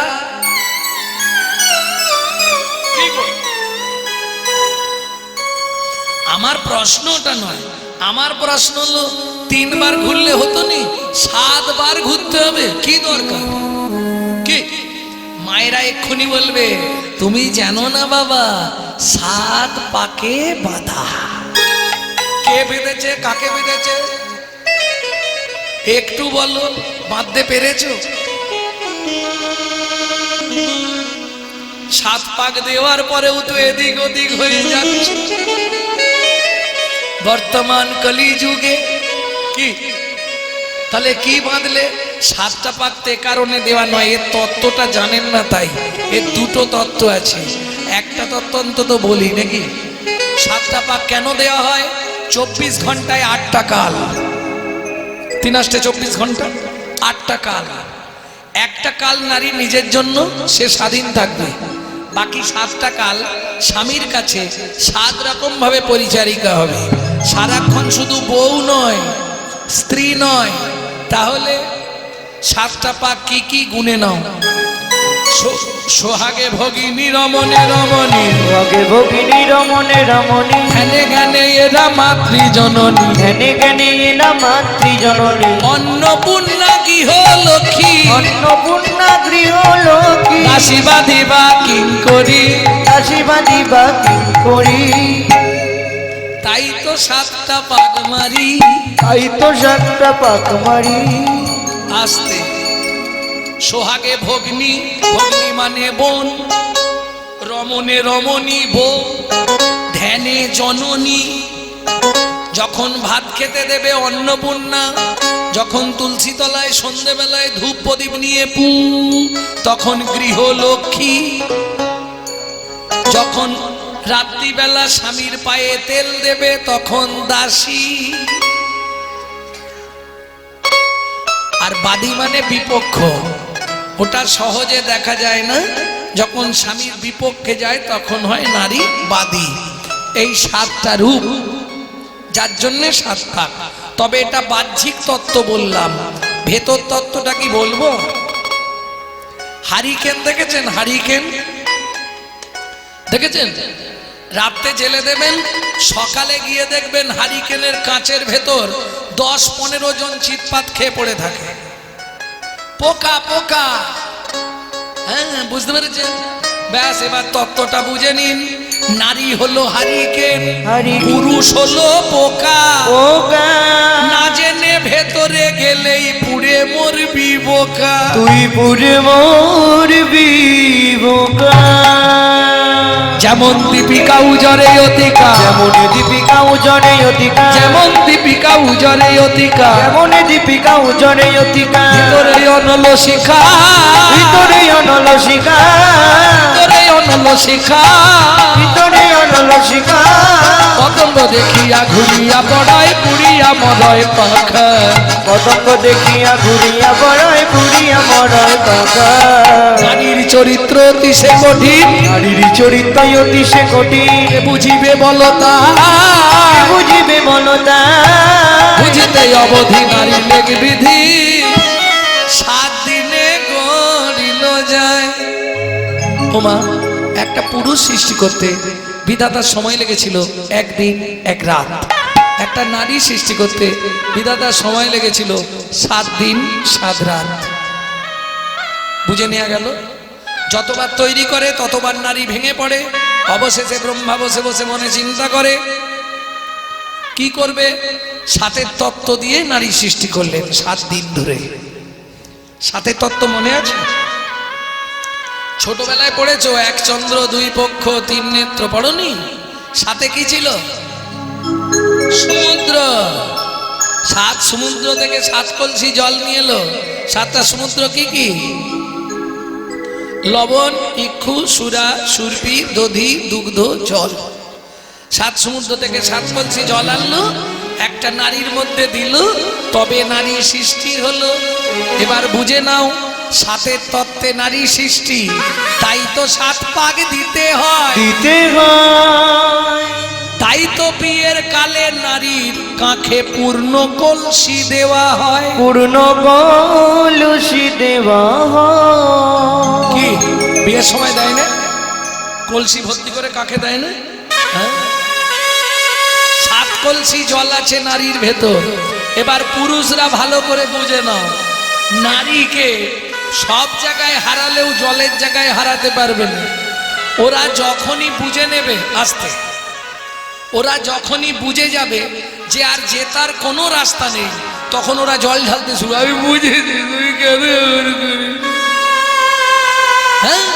আমার প্রশ্নটা নয়, আমার প্রশ্ন হলো 3 বার ঘুরলে হতো নি, 7 বার ঘুরতে হবে? কি দরকার? কি মায়েরা এক্ষুনি বলবে, তুমি জানো না বাবা, 7 পাকে বাঁধা। কে বেঁধেছে? কাকে বেঁধেছে? একটু বলো, বাঁধতে পেরেছো? 7 পাক দেওয়ার পরেও তো এদিক ওদিক হয়ে যাচ্ছে বর্তমান কলিযুগে। কি তাহলে কি বাঁধলে? 7টা পাকতে কারণে দেওয়া নয়, এর তত্ত্বটা জানেন না, তাই এর 2টো তত্ত্ব আছে। একটা তত্ত্ব অন্তত বলি নাকি। 7টা পাক কেন দেওয়া হয়? 24 ঘন্টায় 8টা কাল। 3 আষ্টে 24 ঘন্টা, 8টা কাল। একটা কাল নারী নিজের জন্য, সে স্বাধীন থাকবে। বাকি 7টা কাল স্বামীর কাছে 7 রকম ভাবে পরিচারিকা হবে। সারাক্ষণ শুধু বউ নয়, স্ত্রী নয়। তাহলে 7টা পাক কি কি গুনে নাও? সোহাগে ভগিনী রমণে রমণী, সোহাগে ভগিনী রমণে রমণী, ধ্যানে জ্ঞানে এরা মাতৃজননী, ধ্যানে জ্ঞানে এরা মাতৃজননী, অন্নপূর্ণা গৃহলক্ষ্মী, অন্নপূর্ণা গৃহলক্ষ্মী, দাসী বাঁধিবা কিঙ্করী, দাসী বাঁধিবা কিঙ্করী। তাই তো 7টা পাক মারি, তাই তো 7টা পাক মারি। আসতে সোহাগে ভগ্নী, ভগ্নী মানে বোন, রমণে রমণী বউ, ধ্যানে জননী। যখন ভাত খেতে দেবে অন্নপূর্ণা, যখন তুলসী তলায় সন্ধ্যেবেলায় ধূপ প্রদীপ নিয়ে পু, তখন গৃহলক্ষ্মী। যখন রাত্রিবেলা স্বামীর পায়ে তেল দেবে, তখন দাসী। আর বাদী মানে বিপক্ষ, ওটা সহজে দেখা যায় না। যখন স্বামীর বিপক্ষে যায় তখন হয় নারী বাদী। এই 7টা রূপ, যার জন্য 7 পাক। তবে এটা বাহ্যিক তত্ত্ব বললাম, ভেতর তত্ত্বটা কি বলবো? হারিকেন দেখেছেন? হারিকেন দেখেছেন? রাতে জেলে দেবেন, সকালে গিয়ে দেখবেন হারিকেনের কাঁচের ভেতর 10-15 জন চিৎপাত খেয়ে পড়ে থাকে। পোকা পোকা। হ্যাঁ, বুঝতে পেরেছেন? ব্যাস, এবার তত্ত্বটা বুঝে নিন। নারী হলো হারিকেন, পুরুষ হলো পোকা। না জেনে ভেতরে গেলেই পুড়ে মরবি বোকা, তুই পুড়ে মরবি বোকা। যেমন দীপিকা উজরে অতিকা, যেমন দীপিকা উজরে অতিকা, যেমন দীপিকা উজরে অতিকা, যেমন দীপিকা উজরে অতিকা, ভিতরে অনল শিখা, ভিতরে অনল শিখা, ভিতরে অনল শিখা, ভিতরে অনল শিখা, পতঙ্গ দেখিয়া ঘুরিয়া পড়ায় পুরিয়া মরয় পাখা, পতঙ্গ দেখিয়া ঘুরিয়া বড়য় পুরিয়া মরয় পাখা। নারীর চরিত্র অতি সে কঠিন, নারীর চরিত্র অতি সে কঠিন, কে বুঝিবে বলতা, বুঝিবে মনতা, বুঝিতে অবধি নারী লেগ বিধি, 7 দিনে গড়িল যায়। ওমা, একটা পুরুষ সৃষ্টি করতে বিধাতার সময় লেগেছিল 1 দিন 1 রাত, একটা নারী সৃষ্টি করতে বিধাতার সময় লেগেছিল 7 দিন 7 রাত। বুঝে নেওয়া গেল? যতবার তৈরি করে ততবার নারী ভেঙে পড়ে। অবশেষে ব্রহ্মা বসে বসে মনে চিন্তা করে কি করবে, 7 তত্ত্ব দিয়ে নারী সৃষ্টি করলেন 7 দিন ধরে। 7 তত্ত্ব মনে আছে? ছোটবেলায় পড়েছো, 1 চন্দ্র 2 পক্ষ 3 নেত্র, পড়নি? 7 কি ছিল? সমুদ্র। 7 সমুদ্র থেকে 7 কলসি জল নিয়ে এলো। 7টা সমুদ্র কি কি? লবণ, ইক্ষু, সুরা, সুরপি, দধি, দুগ্ধ, জল। 7 সমুদ্র থেকে 7 কলসি জল আনলো, একটা নারীর মধ্যে দিল, তবে নারী সৃষ্টি হলো। এবার বুঝে নাও, 7 তত্ত্বে নারী সৃষ্টি, তাই তো 7 পাক দিতে হয়, দিতে হয়। তাই তো বিয়ের কালে নারীর কাঁখে পূর্ণ কলসি দেওয়া হয়। পূর্ণ কলসি দেওয়া হয়। কি বিয়ের সময় দেয় না? কলসি ভর্তি করে কাকে দেয় না? হ্যাঁ? 7 কলসি জল আছে নারীর ভেতর। এবার পুরুষরা ভালো করে বুঝে নাও, নারীকে সব জায়গায় হারালেও জলের জায়গায় হারাতে পারবে না। ওরা যখনই বুঝে নেবে, আসতে, ওরা যখনই বুঝে যাবে যে আর জেতার কোনো রাস্তা নেই, তখন ওরা জল ঢালতে শুরু। আমি বুঝেছি তুই কেন এমন করিস? হ্যাঁ,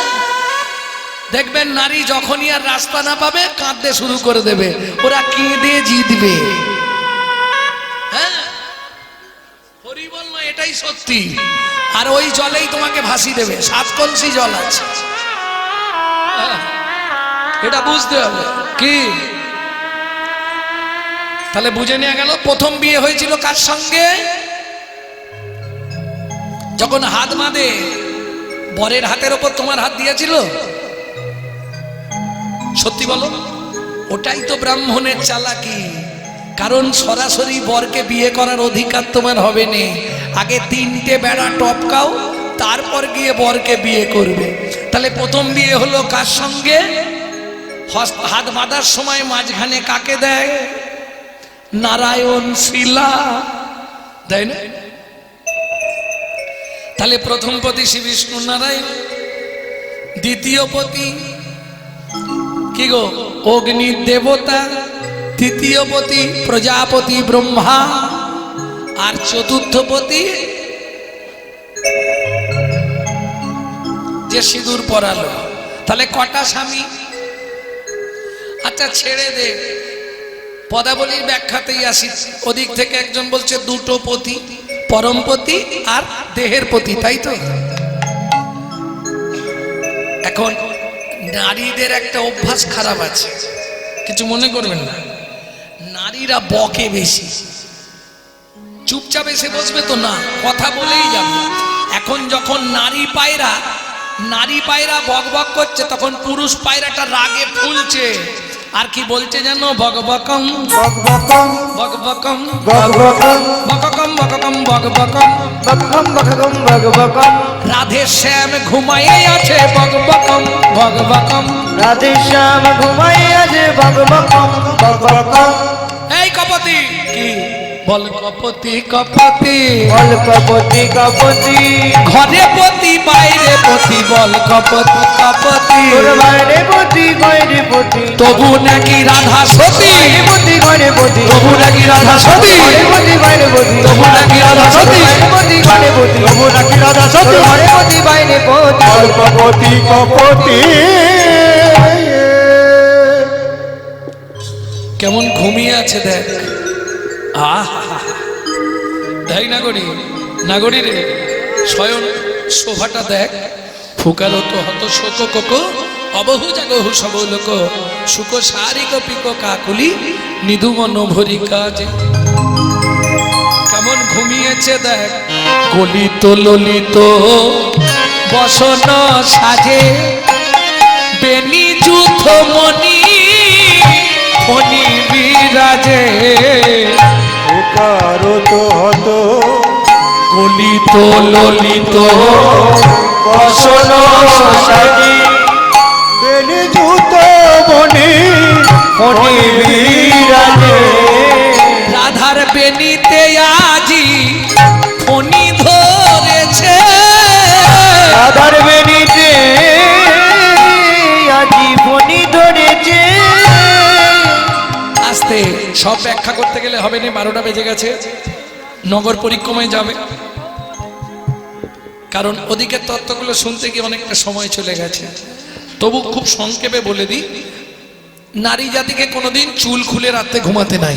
দেখবেন নারী যখনই আর রাস্তা না পাবে কাঁদতে শুরু করে দেবে, ওরা কেঁদে জিতবে। হ্যাঁ, হরিবল নয়, এটাই সত্যি। আর ওই জলেই তোমাকে ভাসি দেবে। 7 কলসি জল আছে, হ্যাঁ, এটা বুঝতে হবে। কি তাহলে বুঝে নেওয়া গেল, প্রথম বিয়ে হয়েছিল কার সঙ্গে? যখন হাত বাঁধে, বরের হাতের ওপর তোমার হাত দিয়েছিল? সত্যি বলো, ওটাই তো ব্রাহ্মণের চালাকি। কারণ সরাসরি বরকে বিয়ে করার অধিকার তোমার হবে না, আগে 3টে বেড়া টপকাও, তারপর গিয়ে বরকে বিয়ে করবে। তাহলে প্রথম বিয়ে হলো কার সঙ্গে? হাত বাঁধার সময় মাঝখানে কাকে দেয়? নারায়ণ শিলা দেয় না? তাহলে প্রথম পতি শ্রী বিষ্ণু নারায়ণ, দ্বিতীয় পতি কি গো? অগ্নি দেবতা, তৃতীয় পতি প্রজাপতি ব্রহ্মা, আর চতুর্থ পতি যে সিঁদুর পরালো। তাহলে কটা স্বামী? আচ্ছা ছেড়ে দে, পদাবলীর ব্যাখ্যাতেই আসি। ওদিক থেকে একজন বলছে 2টো পতি, পরমপতি আর দেহের পতি, তাই তো? এখন নারীদের একটা অভ্যাস খারাপ আছে, কিছু মনে করবেন না। নারীরা বকে বেশি, চুপচাপ এসে বসবে তো না, কথা বলেই যাবে। এখন যখন নারী পায়রা বক বক করছে, তখন পুরুষ পায়রাটা রাগে ফুলছে, আর কি বলছে জানো? বকবকম বকবকম বকবকম বকবকম বককম বককম বকবকম বকবকম বকবকম বকবকম। রাধে শ্যাম ঘুমাইয়ে আছে বকবকম বকবকম। রাধে শ্যাম ঘুমাইয়া যে বকবকম বকবকম। এই কপতি কি বল? কপতি কপতি বল কপতি কপতি, ঘরে পতি বাইরে পতি, বল কপতি কপতি। তোর বাইরে পতি বাইরে পতি, তবু নাকি রাধা সতী, বাইরে পতি ঘরে পতি, তবু নাকি রাধা সতী, ঘরে পতি বাইরে পতি, তবু নাকি রাধা সতী, বাইরে পতি ঘরে পতি, তবু নাকি রাধা সতী। ঘরে পতি বাইরে পতি। কল্পপতি কপতি কেমন ঘুমিয়ে আছে দেখ। আহ দেখ নাগরী, নাগরী রে শয়ন শোভাটা দেখ। ফুকালো তো হত শোক কোকো অবহু জাগহু সব লোক সুখ সারিক পিক কাকুলি নিধুমন ভরি কাজে। কেমন ঘুমিয়েছে দেখ। গলিত ললিত বসন সাজে বেনি যুথ মনি ফণি বিরাজে। কারো তো হত গলিত ললিত বসন সাজি বেনি জুত বনি ফণি বিরাজে। রাধার বেনিতে আজি ফণি ধরেছে। রাধার বেনিতে আজি ফণি ধরেছে। আস্তে সব ব্যাখ্যা করতে গেলে হবে না, 12টা বেজে গেছে। নগর পরিক্রমায় যাবে, কারণ ওদিকের তত্ত্বগুলো শুনতে গিয়ে অনেকটা সময় চলে গেছে। তবু খুব সংক্ষেপে বলে দিই, নারী জাতিকে কোনোদিন চুল খুলে রাতে ঘুমাতে নাই,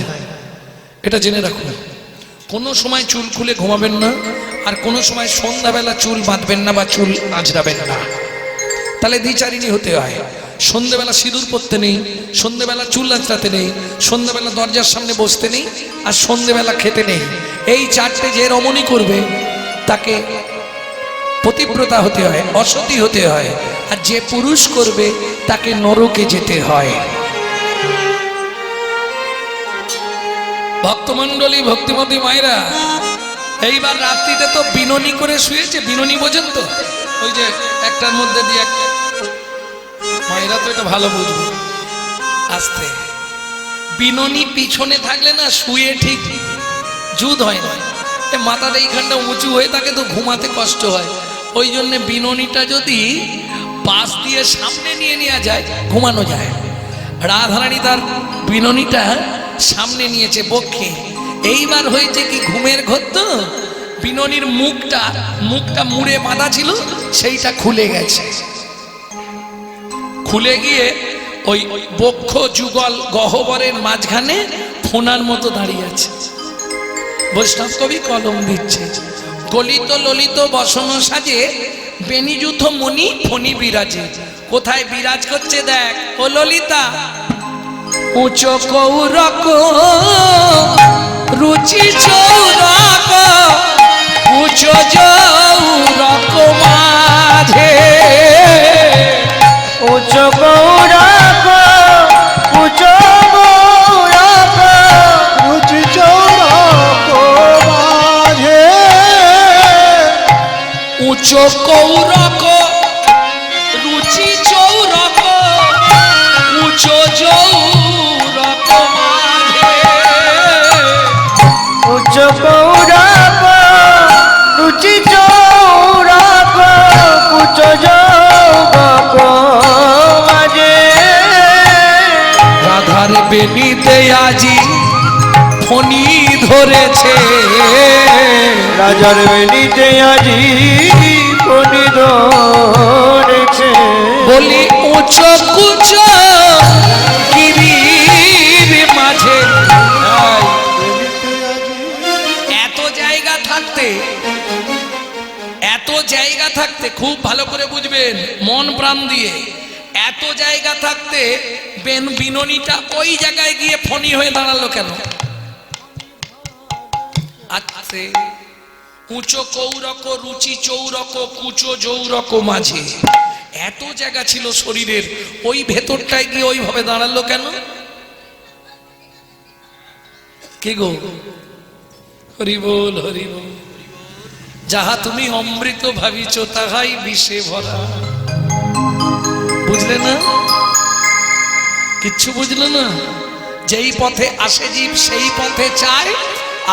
এটা জেনে রাখুন। কোনো সময় চুল খুলে ঘুমাবেন না, আর কোনো সময় সন্ধ্যাবেলা চুল বাঁধবেন না বা চুল আঁচড়াবেন না, তাহলে দ্বিচারিণী হতে হয়। সন্ধ্যেবেলা সিঁদুর পরতে নেই, সন্ধ্যেবেলা চুল আঁচড়াতে নেই, সন্ধ্যেবেলা দরজার সামনে বসতে নেই, আর সন্ধ্যেবেলা খেতে নেই। এই চারটে যে রমণী করবে তাকে পতিব্রতা হতে হয়, অসতী হতে হয়, আর যে পুরুষ করবে তাকে নরকে যেতে হয়। ভক্তমণ্ডলী, ভক্তিমতী মায়েরা, এইবার রাত্রিতে তো বিননি করে শুয়েছে। বিননি বোঝেন তো, ওই যে একটার মধ্যে দিয়ে একটা, মায়েরা তো এটা ভালো বুঝবে। আস্তে বিননি পিছনে থাকলে না শুয়ে ঠিক জুদ হয় না, মাথাটা এইখানটা উঁচু হয়ে থাকে তো ঘুমাতে কষ্ট হয়। ওই জন্য বিননিটা যদি পাশ দিয়ে সামনে নিয়ে নেওয়া যায় ঘুমানো যায়। রাধারানী তার বিননিটা সামনে নিয়েছে বক্ষে। এইবার হয়েছে কি, ঘুমের ঘর তো, বিননির মুখটা মুড়ে বাঁধা ছিল, সেইটা খুলে গেছে। খুলে গিয়ে ওই বক্ষ যুগল গহ্বরের মাঝখানে ফোনার মতো দাঁড়িয়ে আছে। বৈষ্ণব কবি কলম দিচ্ছে, গলিত ললিত বসন সাজে বেনিযুথ মণি ফণি বিরাজে। কোথায় বিরাজ করছে দেখ। ও ললিতা, উচ্চ কৌরক রুচি চৌরক উচ্চ চৌরক মাঝে। উচ্চ গৌরক উচ্চ গৌরক রুচি চৌরক মাঝে। উচ্চ কৌরক রুচি চৌরক উচ্চ চৌরক মাঝে। উচ্চ গৌরক রুচি চৌরক উচ্চ যৌবক মাঝে। রাধার বেনিতে আজি ফণি ধরেছে। রাজার বেনিতে আজি ফণি ধরেছে। বলি উচ্চ কুচ গিরির মাঝে। এত জায়গা থাকতে খুব ভালো করে বুঝবেন, মন প্রাণ দিয়ে। এত জায়গা থাকতে বিননিটা ওই জায়গায় গিয়ে ফণি হয়ে দাঁড়ালো কেন? আচ্ছা, উচ্চ কৌরক রুচি চৌরক কুচো যৌরক মাঝে এত জায়গা ছিল শরীরের, ওই ভেতরটায় গিয়ে ওইভাবে দাঁড়ালো কেন? কি গো, হরি বল হরি বল। যাহা তুমি অমৃত ভাবিছ তাহাই বিষে ভরা। বুঝলে না? কিচ্ছু বুঝলে না? যেই পথে আসে জীব সেই পথে চায়,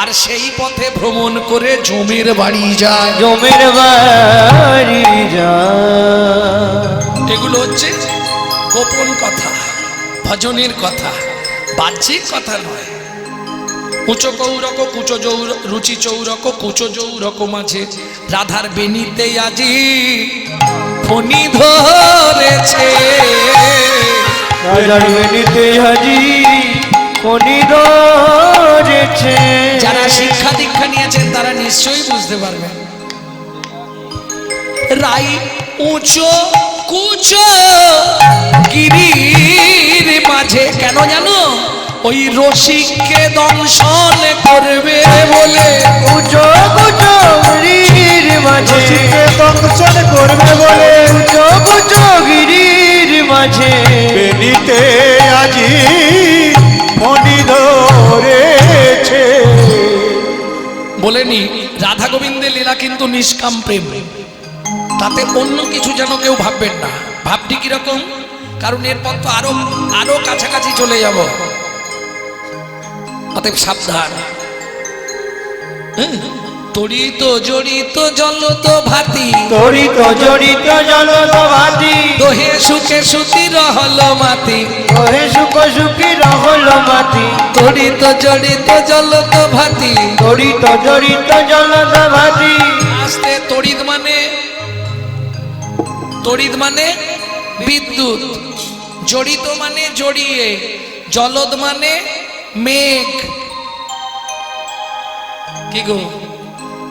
আর সেই পথে ভ্রমণ করে জমের বাড়ি যায়। জমের বাড়ি যায়। এগুলো হচ্ছে গোপন কথা, ভজনের কথা, বাহ্যিক কথা নয়। উচ্চ কৌরক কুচো রুচি চৌরক কুচো যৌরক মাঝে রাধার বেনিতে আজি ফণি ধরেছে। রাধার বেনিতে আজি মনি ধরেছে। যারা শিক্ষা দীক্ষা নিয়েছেন তারা নিশ্চয়ই বুঝতে পারবেন। রাই উঁচু কুচো গিরির মাঝে, কেন জানো? ওই রসিককে দংশন করবে বলে। উঁচু কুচো গিরির মাঝে, রসিককে দংশন করবে বলে, উঁচু কুচো গিরির মাঝে, বেনিতে আজি মনি ধরেছে। বলেনি রাধা গোবিন্দের লীলা কিন্তু নিষ্কাম প্রেম, তাতে অন্য কিছু যেন কেউ ভাববেন না। ভাবটি কিরকম? কারণ এরপর তো আরো আরো কাছাকাছি চলে যাব, অতএব সাবধান। তড়িত জড়িত জলত ভাতি, তড়িত জড়িত জলত ভাতি, দোহে সুখে সুতি রহল মাতি। ওহে সুখ সুখী রহল মাতি। তড়িত জড়িত জলত ভাতি, তড়িত জড়িত জলত ভাতি। আস্তে তড়িৎ মানে, তড়িৎ মানে বিদ্যুৎ, জড়িত মানে জড়িয়ে, জলদ মানে মেঘ। কি গো,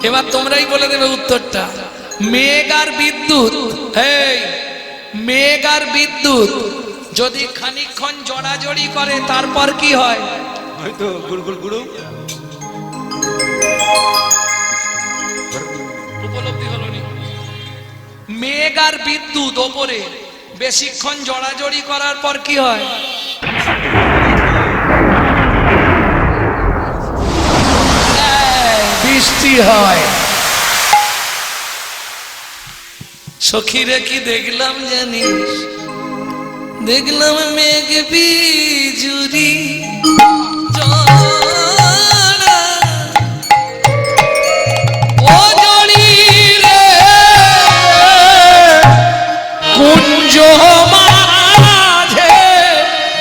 এবার তোমরাই বলে দেবে উত্তরটা। মেঘ আর বিদ্যুৎ, এই মেঘ আর বিদ্যুৎ যদি খানিকক্ষণ জড়াজড়ি করে তারপর কি হয়? হয়তো গুড়গুড় গুড়ু উপলব্ধি হলো নি? মেঘ আর বিদ্যুৎ ওপরে বেশিক্ষণ জড়াজড়ি করার পর কি হয়? বৃষ্টি হয়। সখীরে কি দেখলাম জানিস? দেখলাম মেঘ বিজুরি জড়া, ও জড়ি রে কুঞ্জ মাঝে,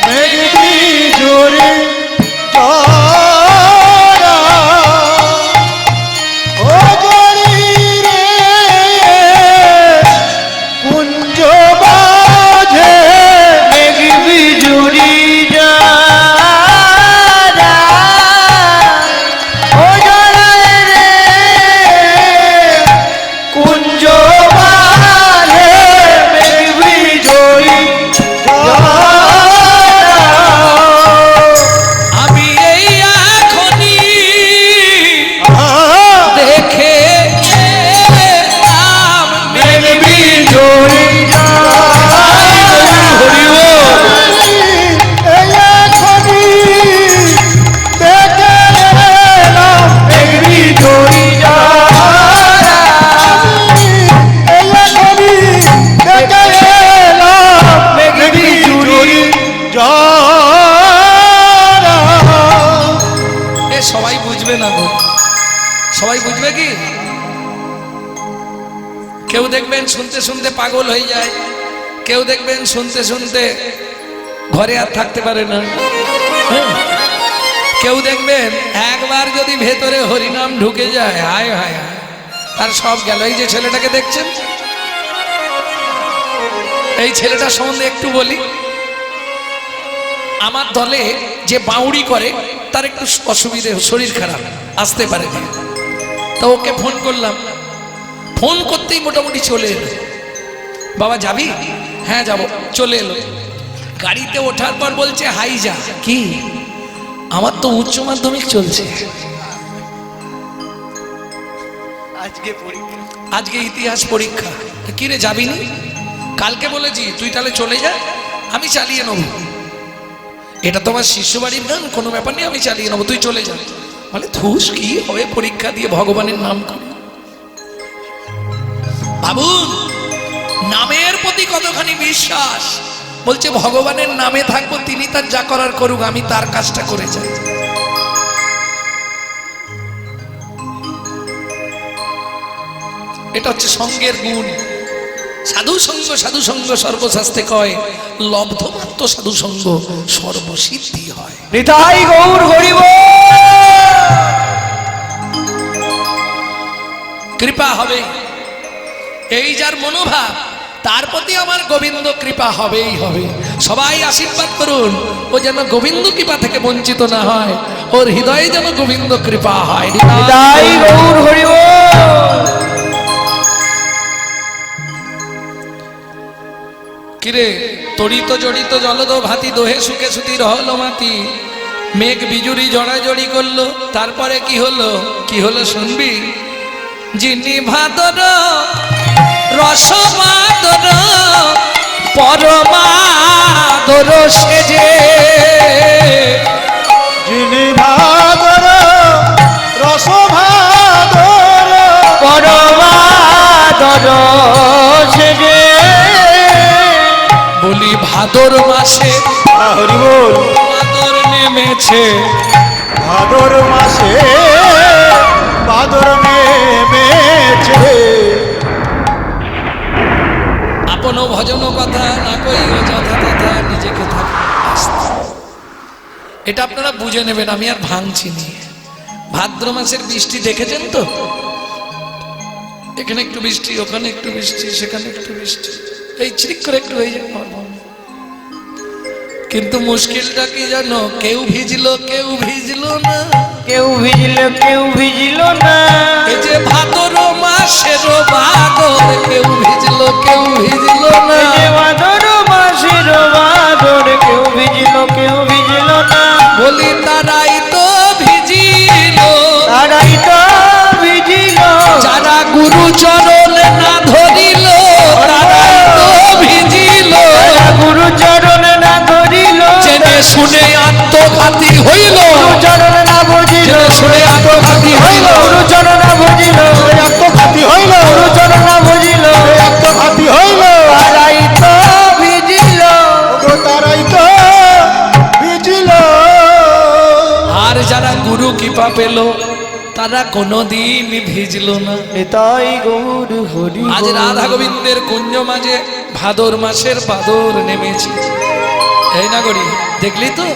মেঘবি জোরে জড়া, ও জড়ি রে কুঞ্জ মাঝে, মেঘ বিজুরি যারা, ও জড়ায় রে কুঞ্জ মাঝে, মেঘ বিজুরি যারা। আমি এই এখনি দেখে এলাম মেঘ বিজুরি এ সবাই বুঝবে না গো, সবাই বুঝবে কি? কেউ দেখবেন শুনতে শুনতে পাগল হয়ে যায়, কেউ দেখবেন শুনতে শুনতে ঘরে আর থাকতে পারে না। হ্যাঁ? কেউ দেখবেন একবার যদি ভেতরে হরিনাম ঢুকে যায়, হায় হায় হায়, তার সব গেল। এই যে ছেলেটাকে দেখছেন, এই ছেলেটা সম্বন্ধে একটু বলি। আমার দলে যে বাউড়ি করে তার একটু অসুবিধে, শরীর খারাপ, আসতে পারে না। তো ওকে ফোন করলাম, ফোন করতেই মোটামুটি চলে এলো। বাবা যাবি? হ্যাঁ যাব। চলে এলো। গাড়িতে ওঠার পর বলছে হাই যা। কি? আমার তো উচ্চ মাধ্যমিক চলছে, আজকে ইতিহাস পরীক্ষা। কি রে যাবি নি? কালকে বলেছি তুই তাহলে চলে যা, আমি চালিয়ে নেবো। এটা তোমার শিষ্য বাড়ির গান, কোনো ব্যাপার নেই, আমি চালিয়ে নেবো, তুই চলে যা। বলে ধুস, কি হবে পরীক্ষা দিয়ে ভগবানের নাম করে। ভাবুন নামের প্রতি কতখানি বিশ্বাস। বলছে ভগবানের নামে থাকবো, তিনি তার যা করার করুক, আমি তার কাজটা করে যাই। এটা হচ্ছে সঙ্গের গুণ। সাধু সঙ্গ, সাধু সঙ্গ সর্বশাস্ত্রে কয়, লব্ধমাত্র সাধু সঙ্গ সর্বসিদ্ধি হয়। নিতাই গৌর হরিব। কৃপা হবে। এই যার মনোভাব, তার প্রতি আমার গোবিন্দ কৃপা হবেই হবে। সবাই আশীর্বাদ করুন ও যেন গোবিন্দ কৃপা থেকে বঞ্চিত না হয়, ওর হৃদয়ে যেন গোবিন্দ কৃপা হয়। তাই গৌর হরি বল। কিরে তড়িত জড়িত জলদ ভাতি দোহে সুখে সুতি রহল মাতি, মেঘ বিজুরি জড়াজড়ি করলো, তারপরে কি হলো? কি হলো শুনবি? যিনি ভাদর রসমাদর পরমাদর সেজে, যিনি ভাদর রসভাদর পরমাদর সেজে, বলি ভাদর মাসে হরি বল। ভাদর নেমেছে, ভাদর মাসে ভাদর নেমেছে। আপন ভজন কথা না কইও যথা তথা নিজেকে থাকে। এটা আপনারা বুঝে নেবেন, আমি আর ভাঙছি নিয়ে। ভাদ্র মাসের বৃষ্টি দেখেছেন তো? এখানে একটু বৃষ্টি, ওখানে একটু বৃষ্টি, সেখানে একটু বৃষ্টি, এই চিরিক করে একটু হয়ে যায়। কিন্তু মুশকিলটা কি জানো? কেউ ভিজলো কেউ ভিজলো না। কেউ ভিজল কেউ ভিজল না। এই যে ভাদর মাসের বাদর, কেউ ভিজলো কেউ ভিজলো না। এই যে ভাদর মাসের বাদর, কেউ ভিজল কেউ ভিজল না। বলি তারাই তো ভিজিল, তারাই তো ভিজিল, যারা গুরু চরণ না ধরিল, তারাই তো ভিজিল। গুরু চরণ না ধরিল, জেনে শুনে আত্মঘাতী হইল, গুরু চরণ না বুঝিল, জেনে শুনে আত্মঘাতী হইল। গুরু চরণ না বুঝিল, আত্মঘাতী হইল, গুরু চরণ না বুঝিল, আত্মঘাতী হইল। তারাই তো ভিজিল। ওগো তারাই তো ভিজিল। আর যারা গুরু কৃপা পেল, তারা কোনোদিন ভিজল না। তাই গৌর হরি আজ রাধা গোবিন্দের কুঞ্জ মাঝে ভাদর মাসের বাদর নেমেছে। এই না করি দেখলি তো?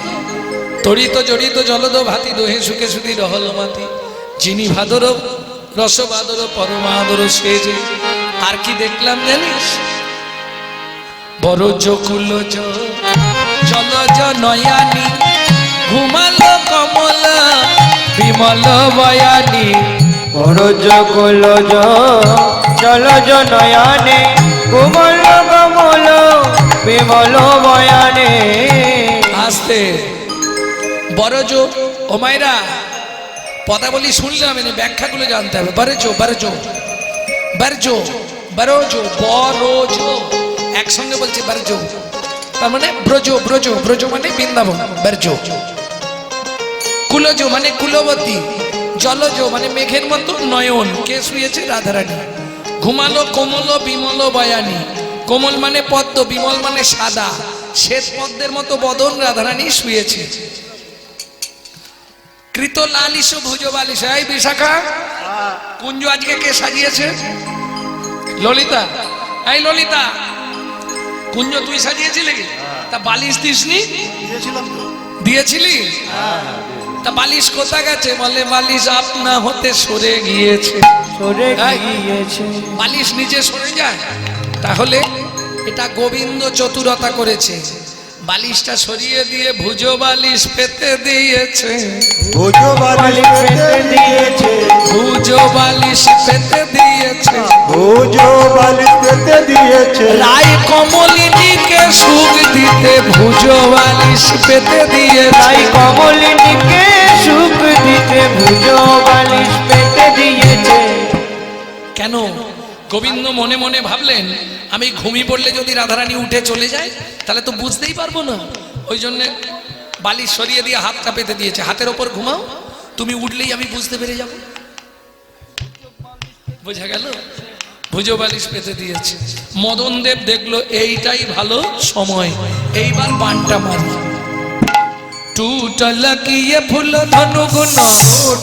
তড়িত জড়িত জলদ ভাতি দোহে সুখে সুতি রহল মাতি, যিনি ভাদর রস বাদর পরমাদর সেজে। আর কি দেখলাম জানিস? বড় জকুলজ জলজ নয়ানি, ঘুমালো কমলা বিমল বয়ানি। বরজ কলজ জলজ নয়নে, কোমল কমল বিমল বয়ানে। আসতে বড়জ ও মাইরা পদাবলী শুনলাম, এনে ব্যাখ্যাগুলো জানতে হবে। বরজো বরজো বরজো বরজো বরজো একসঙ্গে বলছে বরজো, তার মানে ব্রজ ব্রজ ব্রজ মানে বৃন্দাবন, বরজো। কুলজ মানে কুলবতী, জলজ মানে মেঘের মতো নয়ন, কে শুয়েছে? রাধারানী। ঘুমালো কোমল বিমল বয়ানি, কোমল মানে পদ্ম, বিমল মানে সাদা, শ্বেত পদ্মের মতো বদন রাধারানী শুয়েছে। কৃত লালিশ ভুজ বালিশ। এই বিশাখা, কুঞ্জ আজকে কে সাজিয়েছে? ললিতা। এই ললিতা, কুঞ্জ তুই সাজিয়েছিলি? তা বালিশ দিসনি? দিয়েছিলি? তা বালিশ কোথা গেছে? বলে বালিশ আপনা হতে সরে গিয়েছে। সরে এই, গিয়েছে। বালিশ নিচে সরে যায়, তাহলে এটা গোবিন্দ চতুরতা করেছে। বালিশটা সরিয়ে দিয়ে ভুজ বালিশ পেতে দিয়েছে। ভুজ বালিশ পেতে দিয়েছে, ভুজ বালিশ পেতে দিয়েছে। ভুজ বালিশ পেতে দিয়েছে। রায় কমলিনীকে সুখ দিতে ভুজ বালিশ পেতে দিয়েছে। তাই কমলিনীকে সুখ দিতে ভুজ বালিশ পেতে দিয়েছে। কেন? গোবিন্দ মনে মনে ভাবলেন, আমি ঘুমিয়ে পড়লে যদি রাধারানী উঠে চলে যায় তাহলে তো বুঝতেই পারবো না। ওই জন্য বালিশ সরিয়ে দিয়ে হাতটা পেতে দিয়েছে। হাতের ওপর ঘুমাও, তুমি উঠলেই আমি বুঝতে পেরে যাব। বোঝা গেল? ভুজো বালিশ পেতে দিয়েছে। মদন দেব দেখলো এইটাই ভালো সময়, এইবার বানটা মারি। টুটল কিয়ে ফুল ধনু গুণ,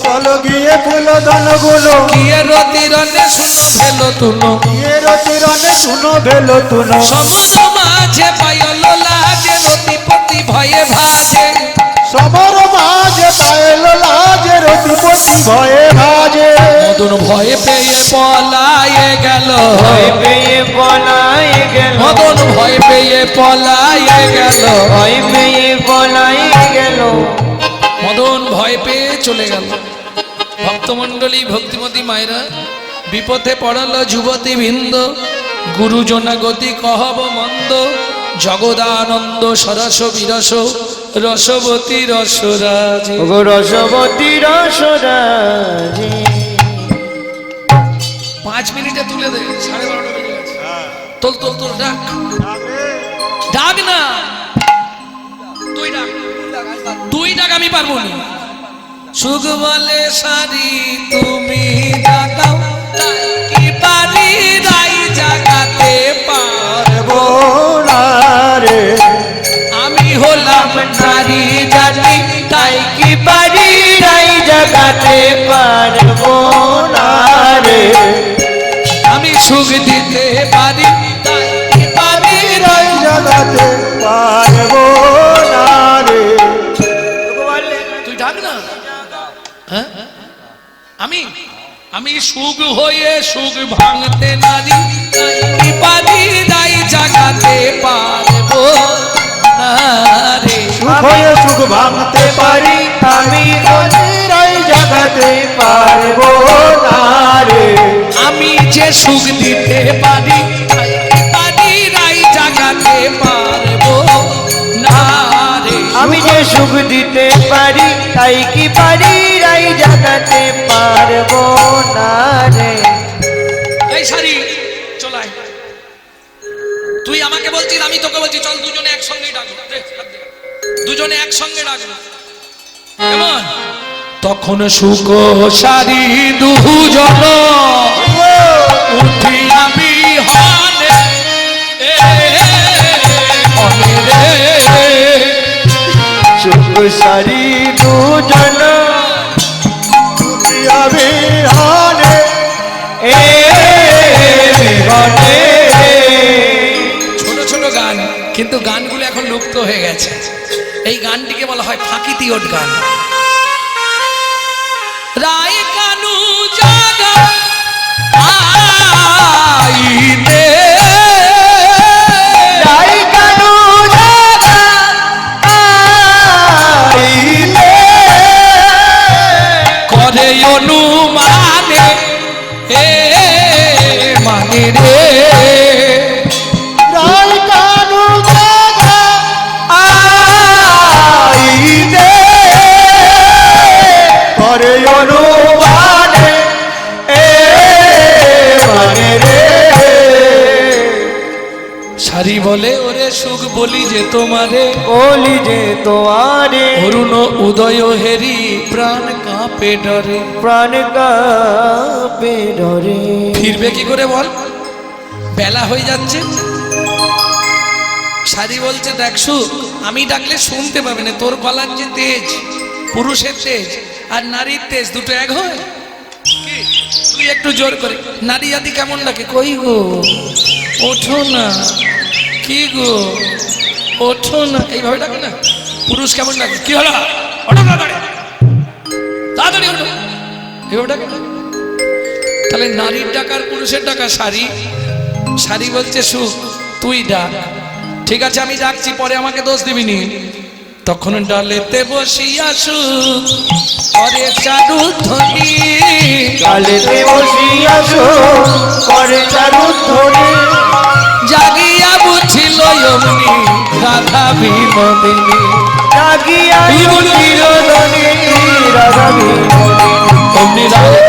টল গিয়ে ফুল ধন গুলো, কিয়ে রতি রনে শুনো ভেলো তুনো। গিয়ে রতিরনে শুনো ভেলো তুনো। সমর মাঝে পায়ল লাজে, রতিপতি ভয়ে ভাজে। সমর মাঝে পায়ল লাজে, রতিপতি ভয়ে ভাজে। মদন ভয়ে পেয়ে পলায়ে গেল, ভয় পেয়ে পলায় গেল, মদন ভয় পেয়ে পলায়ে গেল, ভয় পেয়ে পলায় গেল। মদন ভয় পেয়ে চলে গেল। ভক্তমণ্ডলী ভক্তিমতী মায়েরা, বিপথে পড়াল যুবতী বৃন্দ, গুরুজনা গতি কহব মন্দ, জগদানন্দ সরস বিরস, রসবতী রসরাজে। ওগো রসবতী রসরাজে। 5 মিনিটে তুলে দে, 12:30 বেজে গেছে। তোল তোল তোল, ডাক ডাক না, তুই ডাক, তুই ডাক, আমি পারবো না। সুখ বলে সারি তুমি ডাকাও, তাই কি পারি রাই জাগাতে পারবো না রে, আমি হলাম নারী জাতি, তাই কি পারি রাই জাগাতে পারবো না রে। আমি সুখ দিতে পারি, তাই কি পারি রাই জাগাতে পারবো না রে। তুই ডাক না। হ্যাঁ, আমি আমি সুখ হয়ে সুখ ভাঙতে নারী, তাই কি পারি রাই জাগাতে পারবো না রে। সুখ হয়ে সুখ ভাঙতে পারি, আমি রাই জাগাতে পারবো না রে। আমি যে সুখ দিতে পারি, তাই কি পারি রাই জাগাতে পারবো না রে। আমি যে সুখ দিতে পারি, তাই কি পারি রাই জাগাতে পারবো না রে। এই সারি চলাই, তুই আমাকে বলছিস, আমি তোকে বলছি, চল দুজনে একসঙ্গে ডাকবো, দুজনে একসঙ্গে ডাকবো, কেমন? তখন সুখ সারি দুজন উঠি আমি হনে রে। সুখ সারি দুজন আমি হানে এ জীবনে। ছোট ছোট গান, কিন্তু গানগুলো এখন লুপ্ত হয়ে গেছে। এই গানটিকে বলা হয় ফাঁকি তিওট গান। রায় কানু জাগা আইতে, রাই কানু জাগা আইতে, করে অনুমানে এ মানে রে। রাই কানু জাগা আইতে, করে অনুমানে এ মানে রে। সারি বলে ওরে সুখ বলি যে তোমারে, বলি যে তোমারে অরুণ উদয় হেরি প্রাণ কাঁপে ডরে। প্রাণ কাঁপে ডরে। ফিরবে কি করে বল, বেলা হয়ে যাচ্ছে। সারি বলছে দেখ সুখ, আমি ডাকলে শুনতে পাবে না, তোর গলার যে তেজ, পুরুষের তেজ আর নারীর তেজ দুটো এক হয় কি? তুই একটু জোর করে, নারী জাতি কেমন ডাকে, কই গো ওঠো না, কি গো ওঠো না, এইভাবে ডাকে না। পুরুষ কেমন ডাকে, কি হলো ওঠো তাড়াতাড়ি, তাড়াতাড়ি ওঠো, এইভাবে ডাকে না। তাহলে নারীর ডাকার পুরুষের ডাকা সারি। সারি বলছে সুখ তুই ডাক, ঠিক আছে আমি ডাকছি, পরে আমাকে দোষ দিবি নি। তখন ডালেতে বসিয়া সুখ করে চারু ধ্বনি, কালেতে বসিয়া সুখ করে চারু ধ্বনি। জাগিয়া বুঝিল অমনি রাধা বিনোদিনী, জাগিয়া বুঝিল ধ্বনি রাধা বিনোদিনী। অমনি রাধা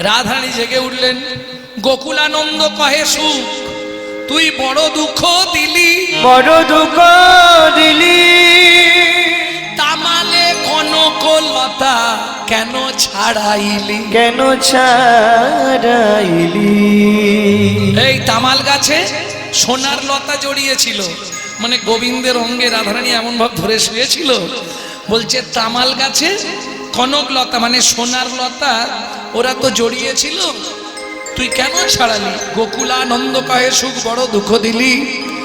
রাধারানী জেগে উঠলেন। গোকুলানন্দ কহে সুখ তুই বড় দুঃখ দিলি, বড় দুঃখ দিলি, তামালে কনকলতা কেন ছাড়াইলি। কেন ছাড়াইলি। এই তামাল গাছে সোনার লতা জড়িয়েছিল, মানে গোবিন্দের অঙ্গে রাধারানী এমন ভাব ধরে শুয়েছিল, বলছে তামাল গাছে কনক লতা মানে সোনার লতা ওরা তো জড়িয়েছিল, তুই কেন ছাড়ালি? গোকুলানন্দ কহে সুখ বড় দুঃখ দিলি,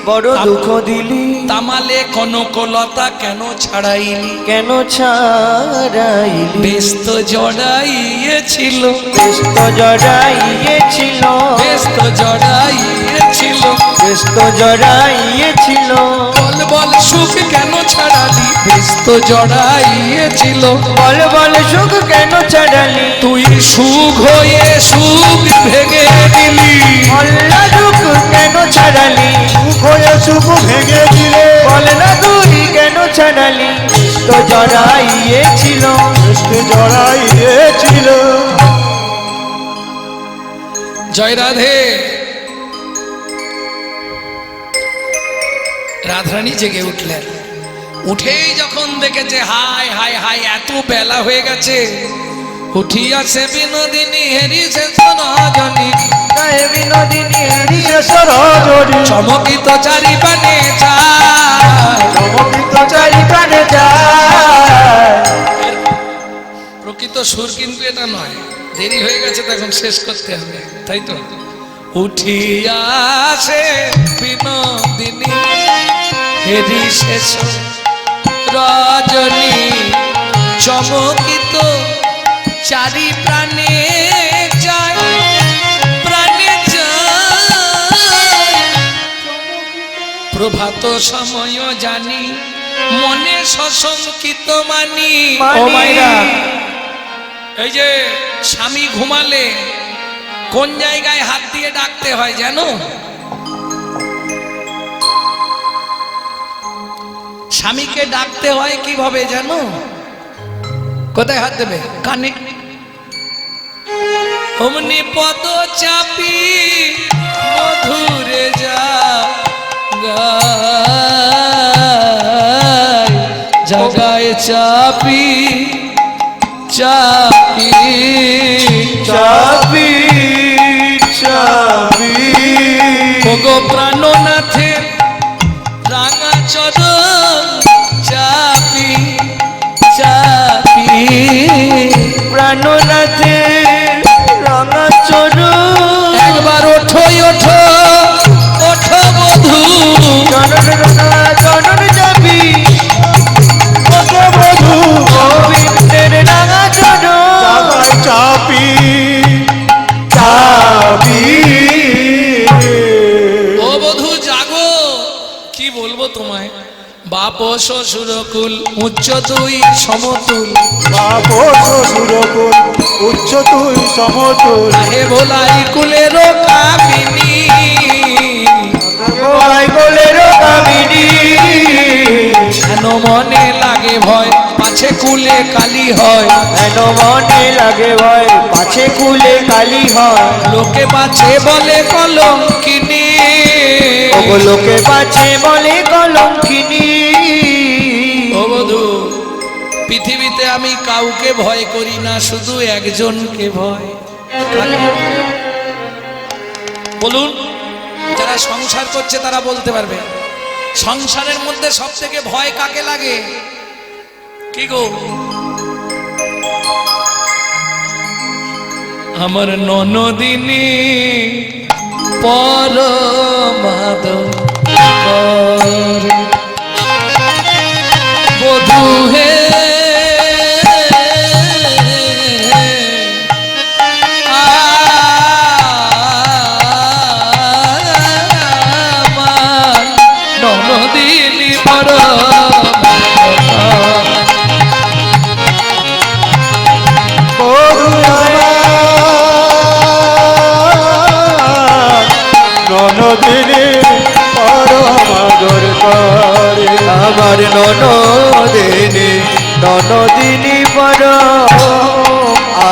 বড় দুঃখ দিলি, তামালে কনকলতা কেন ছাড়াইলি? কেন ছাড়াইলি? ব্যস্ত জড়াইয়েছিল, ব্যস্ত জড়াইয়েছিল, ব্যস্ত জড়াইয়েছিল, ব্যস্ত জড়াইয়েছিল, বল বল সুখ কেন ছাড়ালি? ব্যস্ত জড়াইয়েছিল, বল বল সুখ কেন ছাড়ালি? তুই সুখ হয়ে সুখ ভেঙে দিলি। বল্লা দুঃখ কেন ছাড়ালি? সুখ হয়ে সুখ ভেঙে দিলে, বল না তুই কেন ছাড়ালি? তো জড়াইয়েছিল, বেশকে জড়াইয়েছিল। জয় রাধে। রাধারানী জেগে উঠলেন। উঠেই যখন দেখেছে হায় হায় হায় এত বেলা হয়ে গেছে, উঠিয়াছে বিনোদিনী হেরি শেষ রজনী, গায়ে বিনোদিনী হরি শেষ রজনী, চমকিত চারিপানে যায়। চমকিত চারি কানে যায়। প্রকৃত সুর কিন্তু এটা নয়, দেরি হয়ে গেছে তো এখন শেষ করতে হবে, তাই তো। উঠিয়াছে বিনোদিনী হেরি শেষ রজনী, চমকিত চারি প্রাণে যায়, প্রাণে যায়। প্রভাত সময় জানি, মনে সশঙ্কিত মানি। ও মাইরা, এই যে স্বামী ঘুমালে কোন জায়গায় হাত দিয়ে ডাকতে হয় জানো? স্বামীকে ডাকতে হয় কিভাবে জানো? কোথায় হাত দেবে? কানে। অমনি পদ চাপি মধুরে যা গায়, জাগায় চাপি চাপি চাবি চাবি, ওগো প্রাণনাথের রাঙা চরণ চাপি চাপি, প্রাণনাথের রাঙা চরণ, একবার ওঠো ওঠো ওঠো বধূ, চরণ রাঙা চরণ যাবি, কত বধূ গোবিন্দের রাঙা চরণ, জাগায় চাবি চাবি। ও বধূ জাগো। কি বলবো তোমায়, বাপ শ্বশুরকুল উচ্চ তুই সমতুল, বাপ শ্বশুরকুল উচ্চ তুই সমতুল, হে ভোলাই কুলেরও কামিনী, গোয়াই কোলের কামিনী, কেন মনে লাগে ভয় পাছে কুলে কালি হয়, কেন মনে লাগে ভয় পাছে কুলে কালি হয়, লোকে পাছে বলে কলঙ্কিনী, ওগো লোকে পাছে বলে কলঙ্কিনী। ও বধূ, পৃথিবীতে আমি কাউকে ভয় করি না, শুধু একজনকে ভয়। বলুন, যারা সংসার করছে তারা বলতে পারবে সংসারের মধ্যে সব থেকে ভয় কাকে লাগে? কি গো? আমার ননদিনী পরমাদ বধূ হে, আমার ননদিনী ননদিনী পরম আদর করে, আমার ননদিনী, ননদিনী বড়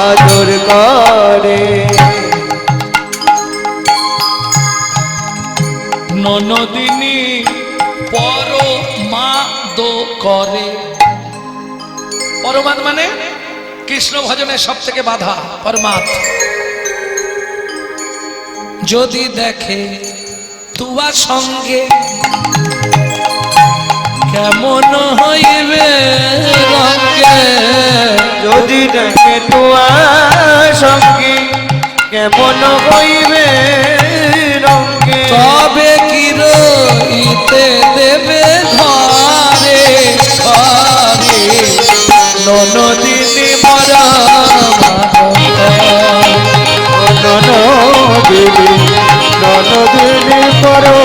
আদর করে, ননদিনী পরমাদ করে। পরমাদ মানে কৃষ্ণ ভজনের সব থেকে বাধা পরমাদ। যদি দেখে তোমার সঙ্গে কেমন হইবে রঙ্গে, যদি দেখে তোমার সঙ্গে কেমন হইবে রঙ্গে তবে কি রইতে দেবে ঘরে ঘরে ননদিনী মরা ননদিনী ননদিনী পরো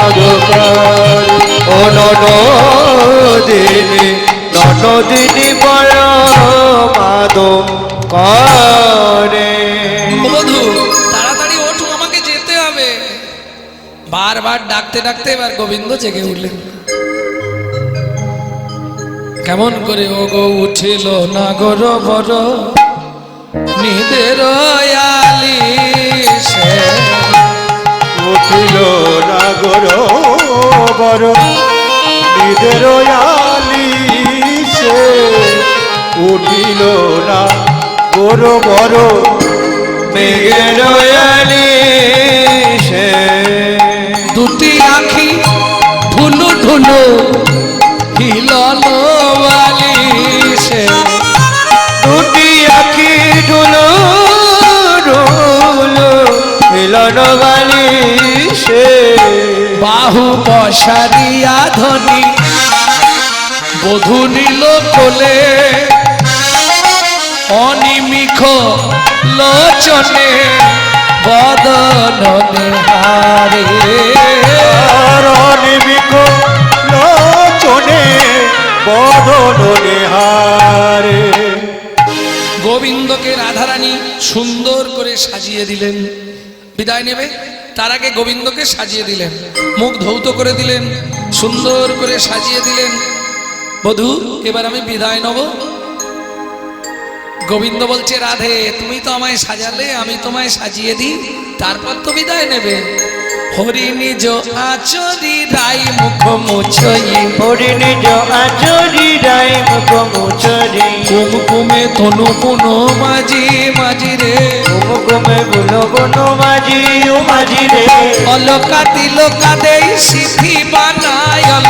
আদকার ও ননদিনী ননদিনী মরা মাদম করে বধূ তাড়াতাড়ি ওঠো, আমাকে যেতে হবে। বারবার ডাকতে ডাকতে এবার গোবিন্দ জেগে উঠলেন। কেমন করে ও গো উঠিল না গর বড় নিদের আলিশে উঠিল নাগর বর নিদের আলিশে উঠিল না গোর বর মেঘের আলিশে দুটি আখি ঢুলু ঢুলু হিলল বালিশে দুটি আখি ঢুলো ঢুলো মিলন বালিশে বাহু পশারিয়া ধনী বধূ নীল কোলে অনিমিখ লোচনে বদন নেহারে নিমিক লোচনে বদন নেহারে গোবিন্দকে রাধারানী সুন্দর করে সাজিয়ে দিলেন। বিদায় নেবে তার আগে গোবিন্দকে সাজিয়ে দিলেন, মুখ ধৌত করে দিলেন, সুন্দর করে সাজিয়ে দিলেন। বধূ এবার আমি বিদায় নেব। গোবিন্দ বলছে রাধে তুমি তো আমায় সাজালে, আমি তোমায় সাজিয়ে দিই, তারপর তো বিদায় নেবে। হরি নিজ আচরি রাই মুখ মুছই হরি নিজ আচরি রাই মুখ মুচরি কুমকুমে তনু পুনো মাঝি মাঝি রে কুমকুমে গুলো গুলো মাঝি ও মাঝি রে অলকা তিলকা দেই সিদ্ধি বানায়ল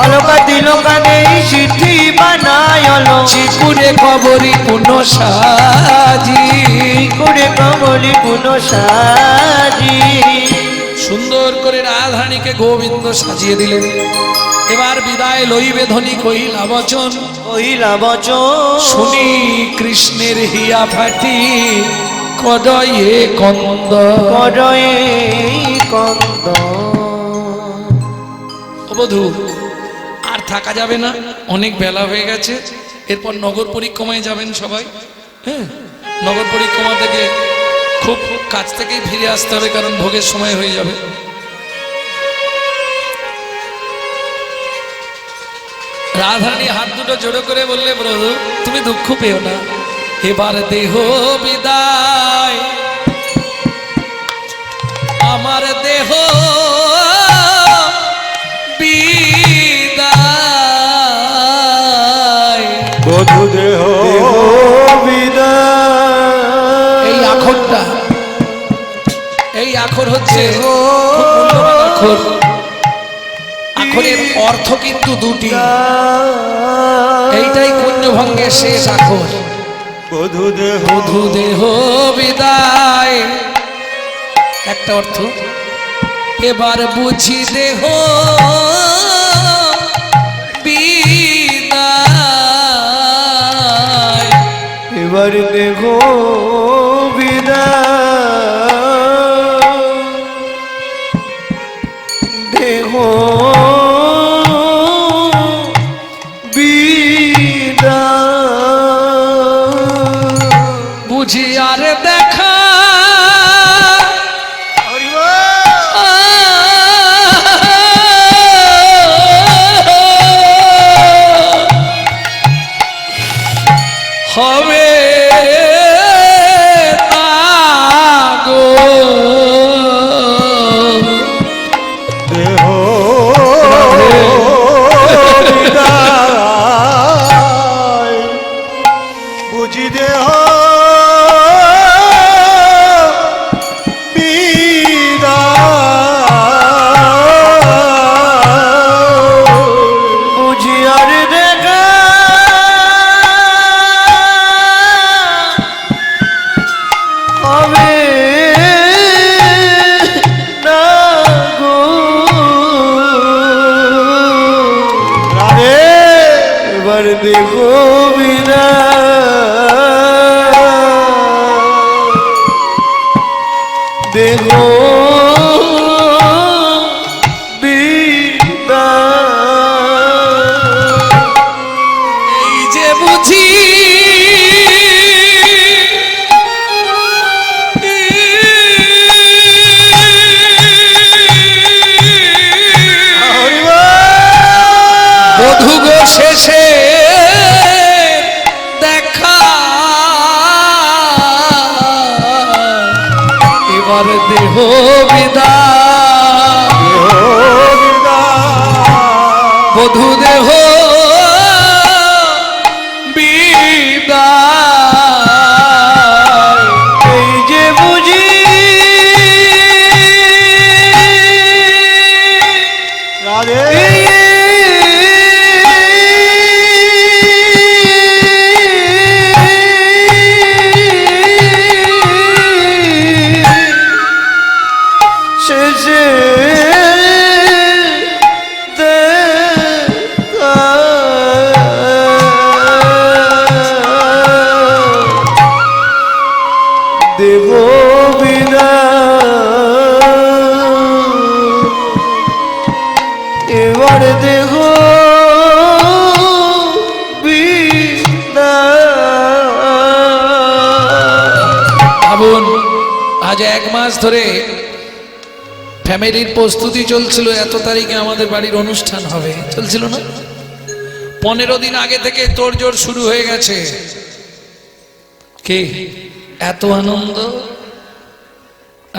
অলকা তিলকা দেই সিদ্ধি বানায়ল চিকুরে কবরি পুনো সাজি করে কমলি পুন সাজি সুন্দর করে রাধারানীকে গোবিন্দ সাজিয়ে দিলেন। এবার বিদায় লইবে ধ্বনি কহিলা বচন কহিলা বচন শুনি কৃষ্ণের হিয়া ফাটি কদয়ে কন্দ করয়ে কন্দ ও বধূ আর থাকা যাবে না, অনেক বেলা হয়ে গেছে। এরপর নগর পরিক্রমায় যাবেন সবাই। হ্যাঁ, নগর পরিক্রমা থেকে খুব কাছ থেকেই ফিরে আসতে হবে, কারণ ভোগের সময় হয়ে যাবে। রাধারানী হাত দুটো জোড়ো করে বললে প্রভু তুমি দুঃখ পেও না, এবার দেহ বিদায়, আমার দেহ বিদায়। বধু দেহ এই আখরটা, এই আখর হচ্ছে খুব মূল্যবান আখর। আখরের অর্থ কিন্তু দুটি, এইটাই কুঞ্জভঙ্গের শেষ আখর। বধু দেহ বধূ দেহ বিদায় একটা অর্থ, এবার বুঝি দেহ বিদায়। এবার দেখো বিদায় দেখো বিদায় বুঝি আর দেখা হবে তাগো দেহ বিদায় বুঝি দেহ বিদায় বুঝি আর দেখা হবে দেহ বিদায়। এই যে বুঝি বধূ গো শেষে দেখা, এবার দেহ বিদায়, বধূ দেহ বিদায়। এই যে বুঝি রাধে শেষে দেখা, দেব বিদায়, এবার দেহ বিদায়। ভাবুন, আজ 1 মাস ধরে ফ্যামিলির প্রস্তুতি চলছিল, এত তারিখে আমাদের বাড়ির অনুষ্ঠান হবে, চলছিল না? 15 দিন আগে থেকে তোড়জোড় শুরু হয়ে গেছে। কে এত আনন্দ,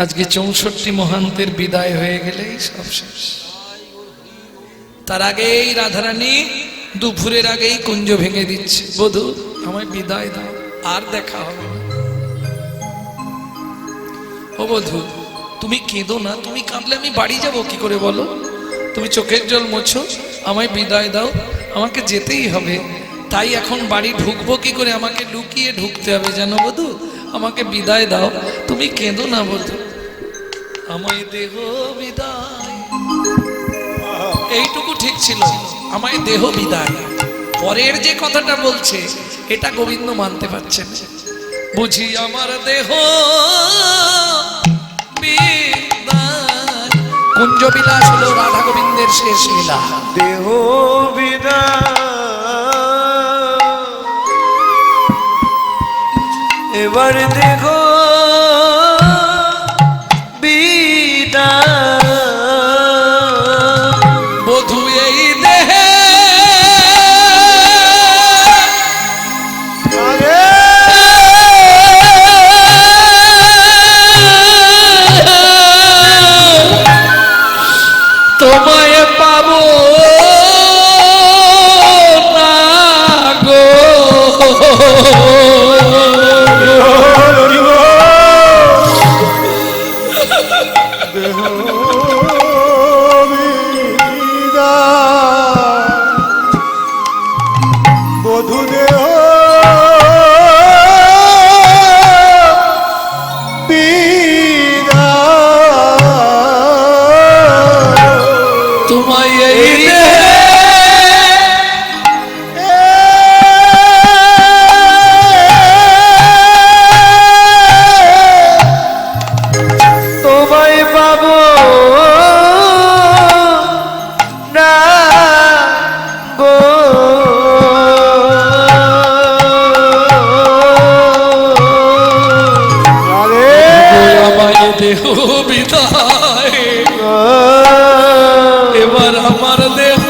আজকে 64 মহান্তের বিদায় হয়ে গেলেই সব শেষ। তার আগেই রাধারানী দুপুরের আগেই কুঞ্জ ভেঙে দিচ্ছে, বধূ আমায় বিদায় দাও, আর দেখা হবে না। ও বধূ, তুমি কেঁদো না, তুমি কাঁদলে আমি বাড়ি যাব কি করে বলো? তুমি চোখের জল মোছো, আমায় বিদায় দাও, আমাকে যেতেই হবে। তাই এখন বাড়ি ঢুকবো কি করে, আমাকে লুকিয়ে ঢুকতে হবে জানো বধূ, আমাকে বিদায় দাও, তুমি কেঁদো না বধূ, আমায় দেহ বিদায়। এইটুকু ঠিক ছিল, আমায় দেহ বিদায়। পরের যে কথাটা বলছে এটা গোবিন্দ মানতে পারছেন। বুঝি আমার দেহ বিদায়। কুঞ্জ বিলাস হলো রাধা গোবিন্দের শেষ লীলা। দেহ বিদায়, এবার দেহ বিদায়। বধূ এই দেহে তোমায় পাবো না গো, বধূ দেহ বিদায়। তোমায় এই দেহে তোমায় পাবো না গো, আমায় দেহ বিদায়, এবার আমার দেহ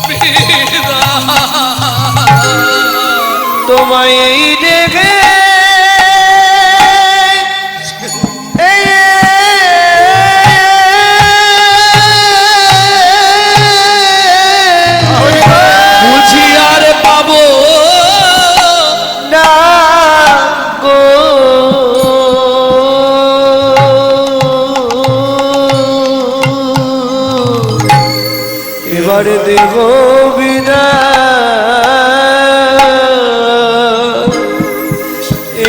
বিদায়। তোমায় এই দেখে বুঝি আর পাবো না গো, এবার দেব বিদায়,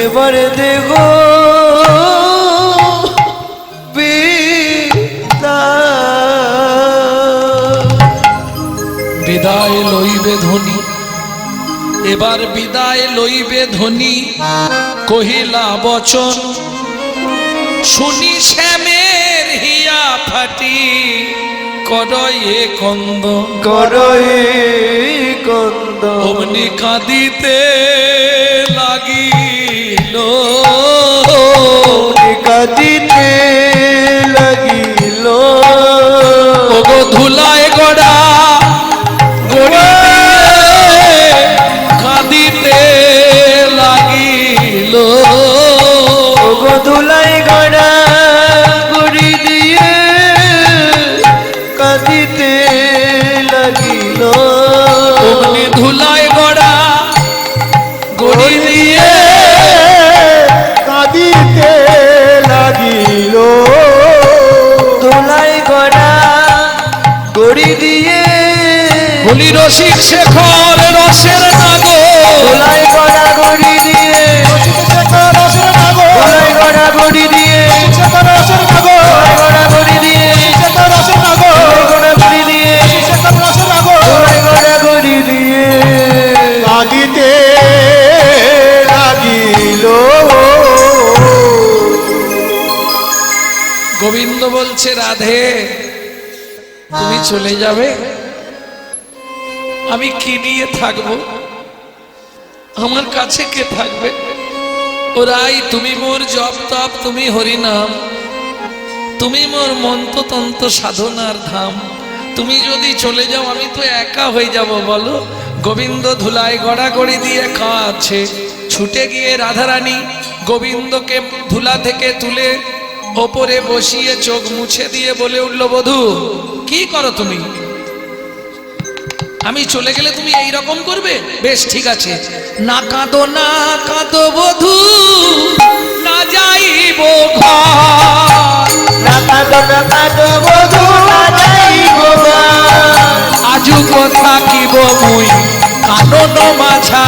এবার দেব বিদায়। বিদায় লইবে ধ্বনি, এবার বিদায় লইবে ধনী কহিলা বচন শুনি শ্যামের হিয়া ফাটি করয়ে কন্দ করয়ে কন্দ অমনি কাঁদিতে লাগিল কাঁদিতে লাগিল ওগো ধুলায় গড়া গড়ি দিয়ে কাঁদিতে লাগিল ওগো ধুলাই গড়া গড়ি দিয়ে কাঁদিতে লাগিল অমনি ধুলায় গড়া গড়ি দিয়ে কাঁদিতে লাগিল ধুলাই গড়া গড়ি দিয়ে বলি রসিক শেখর রসের নাগর ধুলাই গড়া গড়ি দিয়ে ধুলাই গড়া গড়ি দিয়ে ধুলাই গড়া গড়ি দিয়ে ধুলাই গড়া গড়ি দিয়ে ধুলাই গড়া গড়ি দিয়ে কাঁদিতে লাগিল গোবিন্দ বলছে রাধে তুমি চলে যাবে আমি কি নিয়ে থাকবো আমার কাছে কে থাকবে ওরাই তুমি মোর জপ তপ তুমি হরিনাম তুমি মোর মন্ত্রতন্ত্র সাধনার ধাম তুমি যদি চলে যাও আমি তো একা হয়ে যাব বলো গোবিন্দ ধুলায় গড়াগড়ি দিয়ে খাওয়াচ্ছে ছুটে গিয়ে রাধারানী গোবিন্দকে ধুলা থেকে তুলে ওপরে বসিয়ে চোখ মুছে দিয়ে বলে উঠল বধূ কি করো তুমি আমি চলে গেলে তুমি এই রকম করবে বেশ ঠিক আছে না কাঁদো বধূ না যাইব ঘর না কাঁদো বধূ না যাইব আজু কথা কিব মুই কানন মাঝা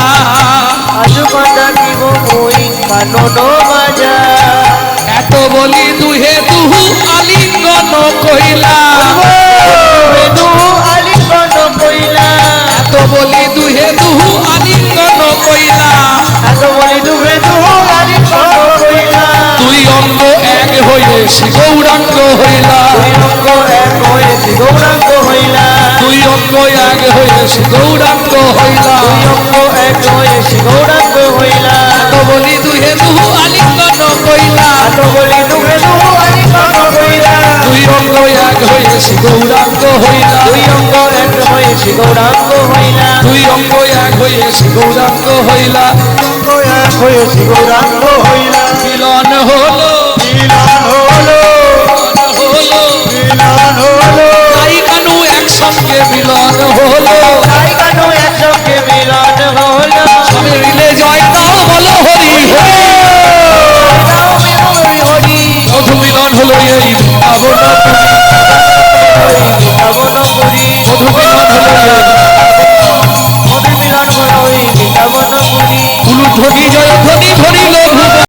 আজু কথা কিব মুই কানন মাজা এত বলি দুহে দুহু আলিঙ্গন কইলা বেদু আলিঙ্গন কইলা এত বলি দুহে দুহু আলিঙ্গন কইলা এত বলি দু বেদু আলিঙ্গন কইলা দুই অঙ্গ এক হয়ে গৌরাঙ্গ হইলা দুই অঙ্গ এক হয়েছে গৌরাঙ্গ হইলা দুই অঙ্গ এক হয়েছে গৌরাঙ্গ হইলা দুই অঙ্গ এক হয়েছে গৌরাঙ্গ হইলা এত বলি দুহে দুহু আলিঙ্গন কইলা এত বলি দু বেদু আলিঙ্গন কইলা দুই অঙ্গ এক হয়েছে গৌরাঙ্গ হইলা দুই অঙ্গ এক হয়েছে গৌরাঙ্গ হইলা দুই অঙ্গ এক হয়েছে গৌরাঙ্গ হইলা অঙ্গ এক হয়েছে গৌরাঙ্গ হইলা মিলন হলো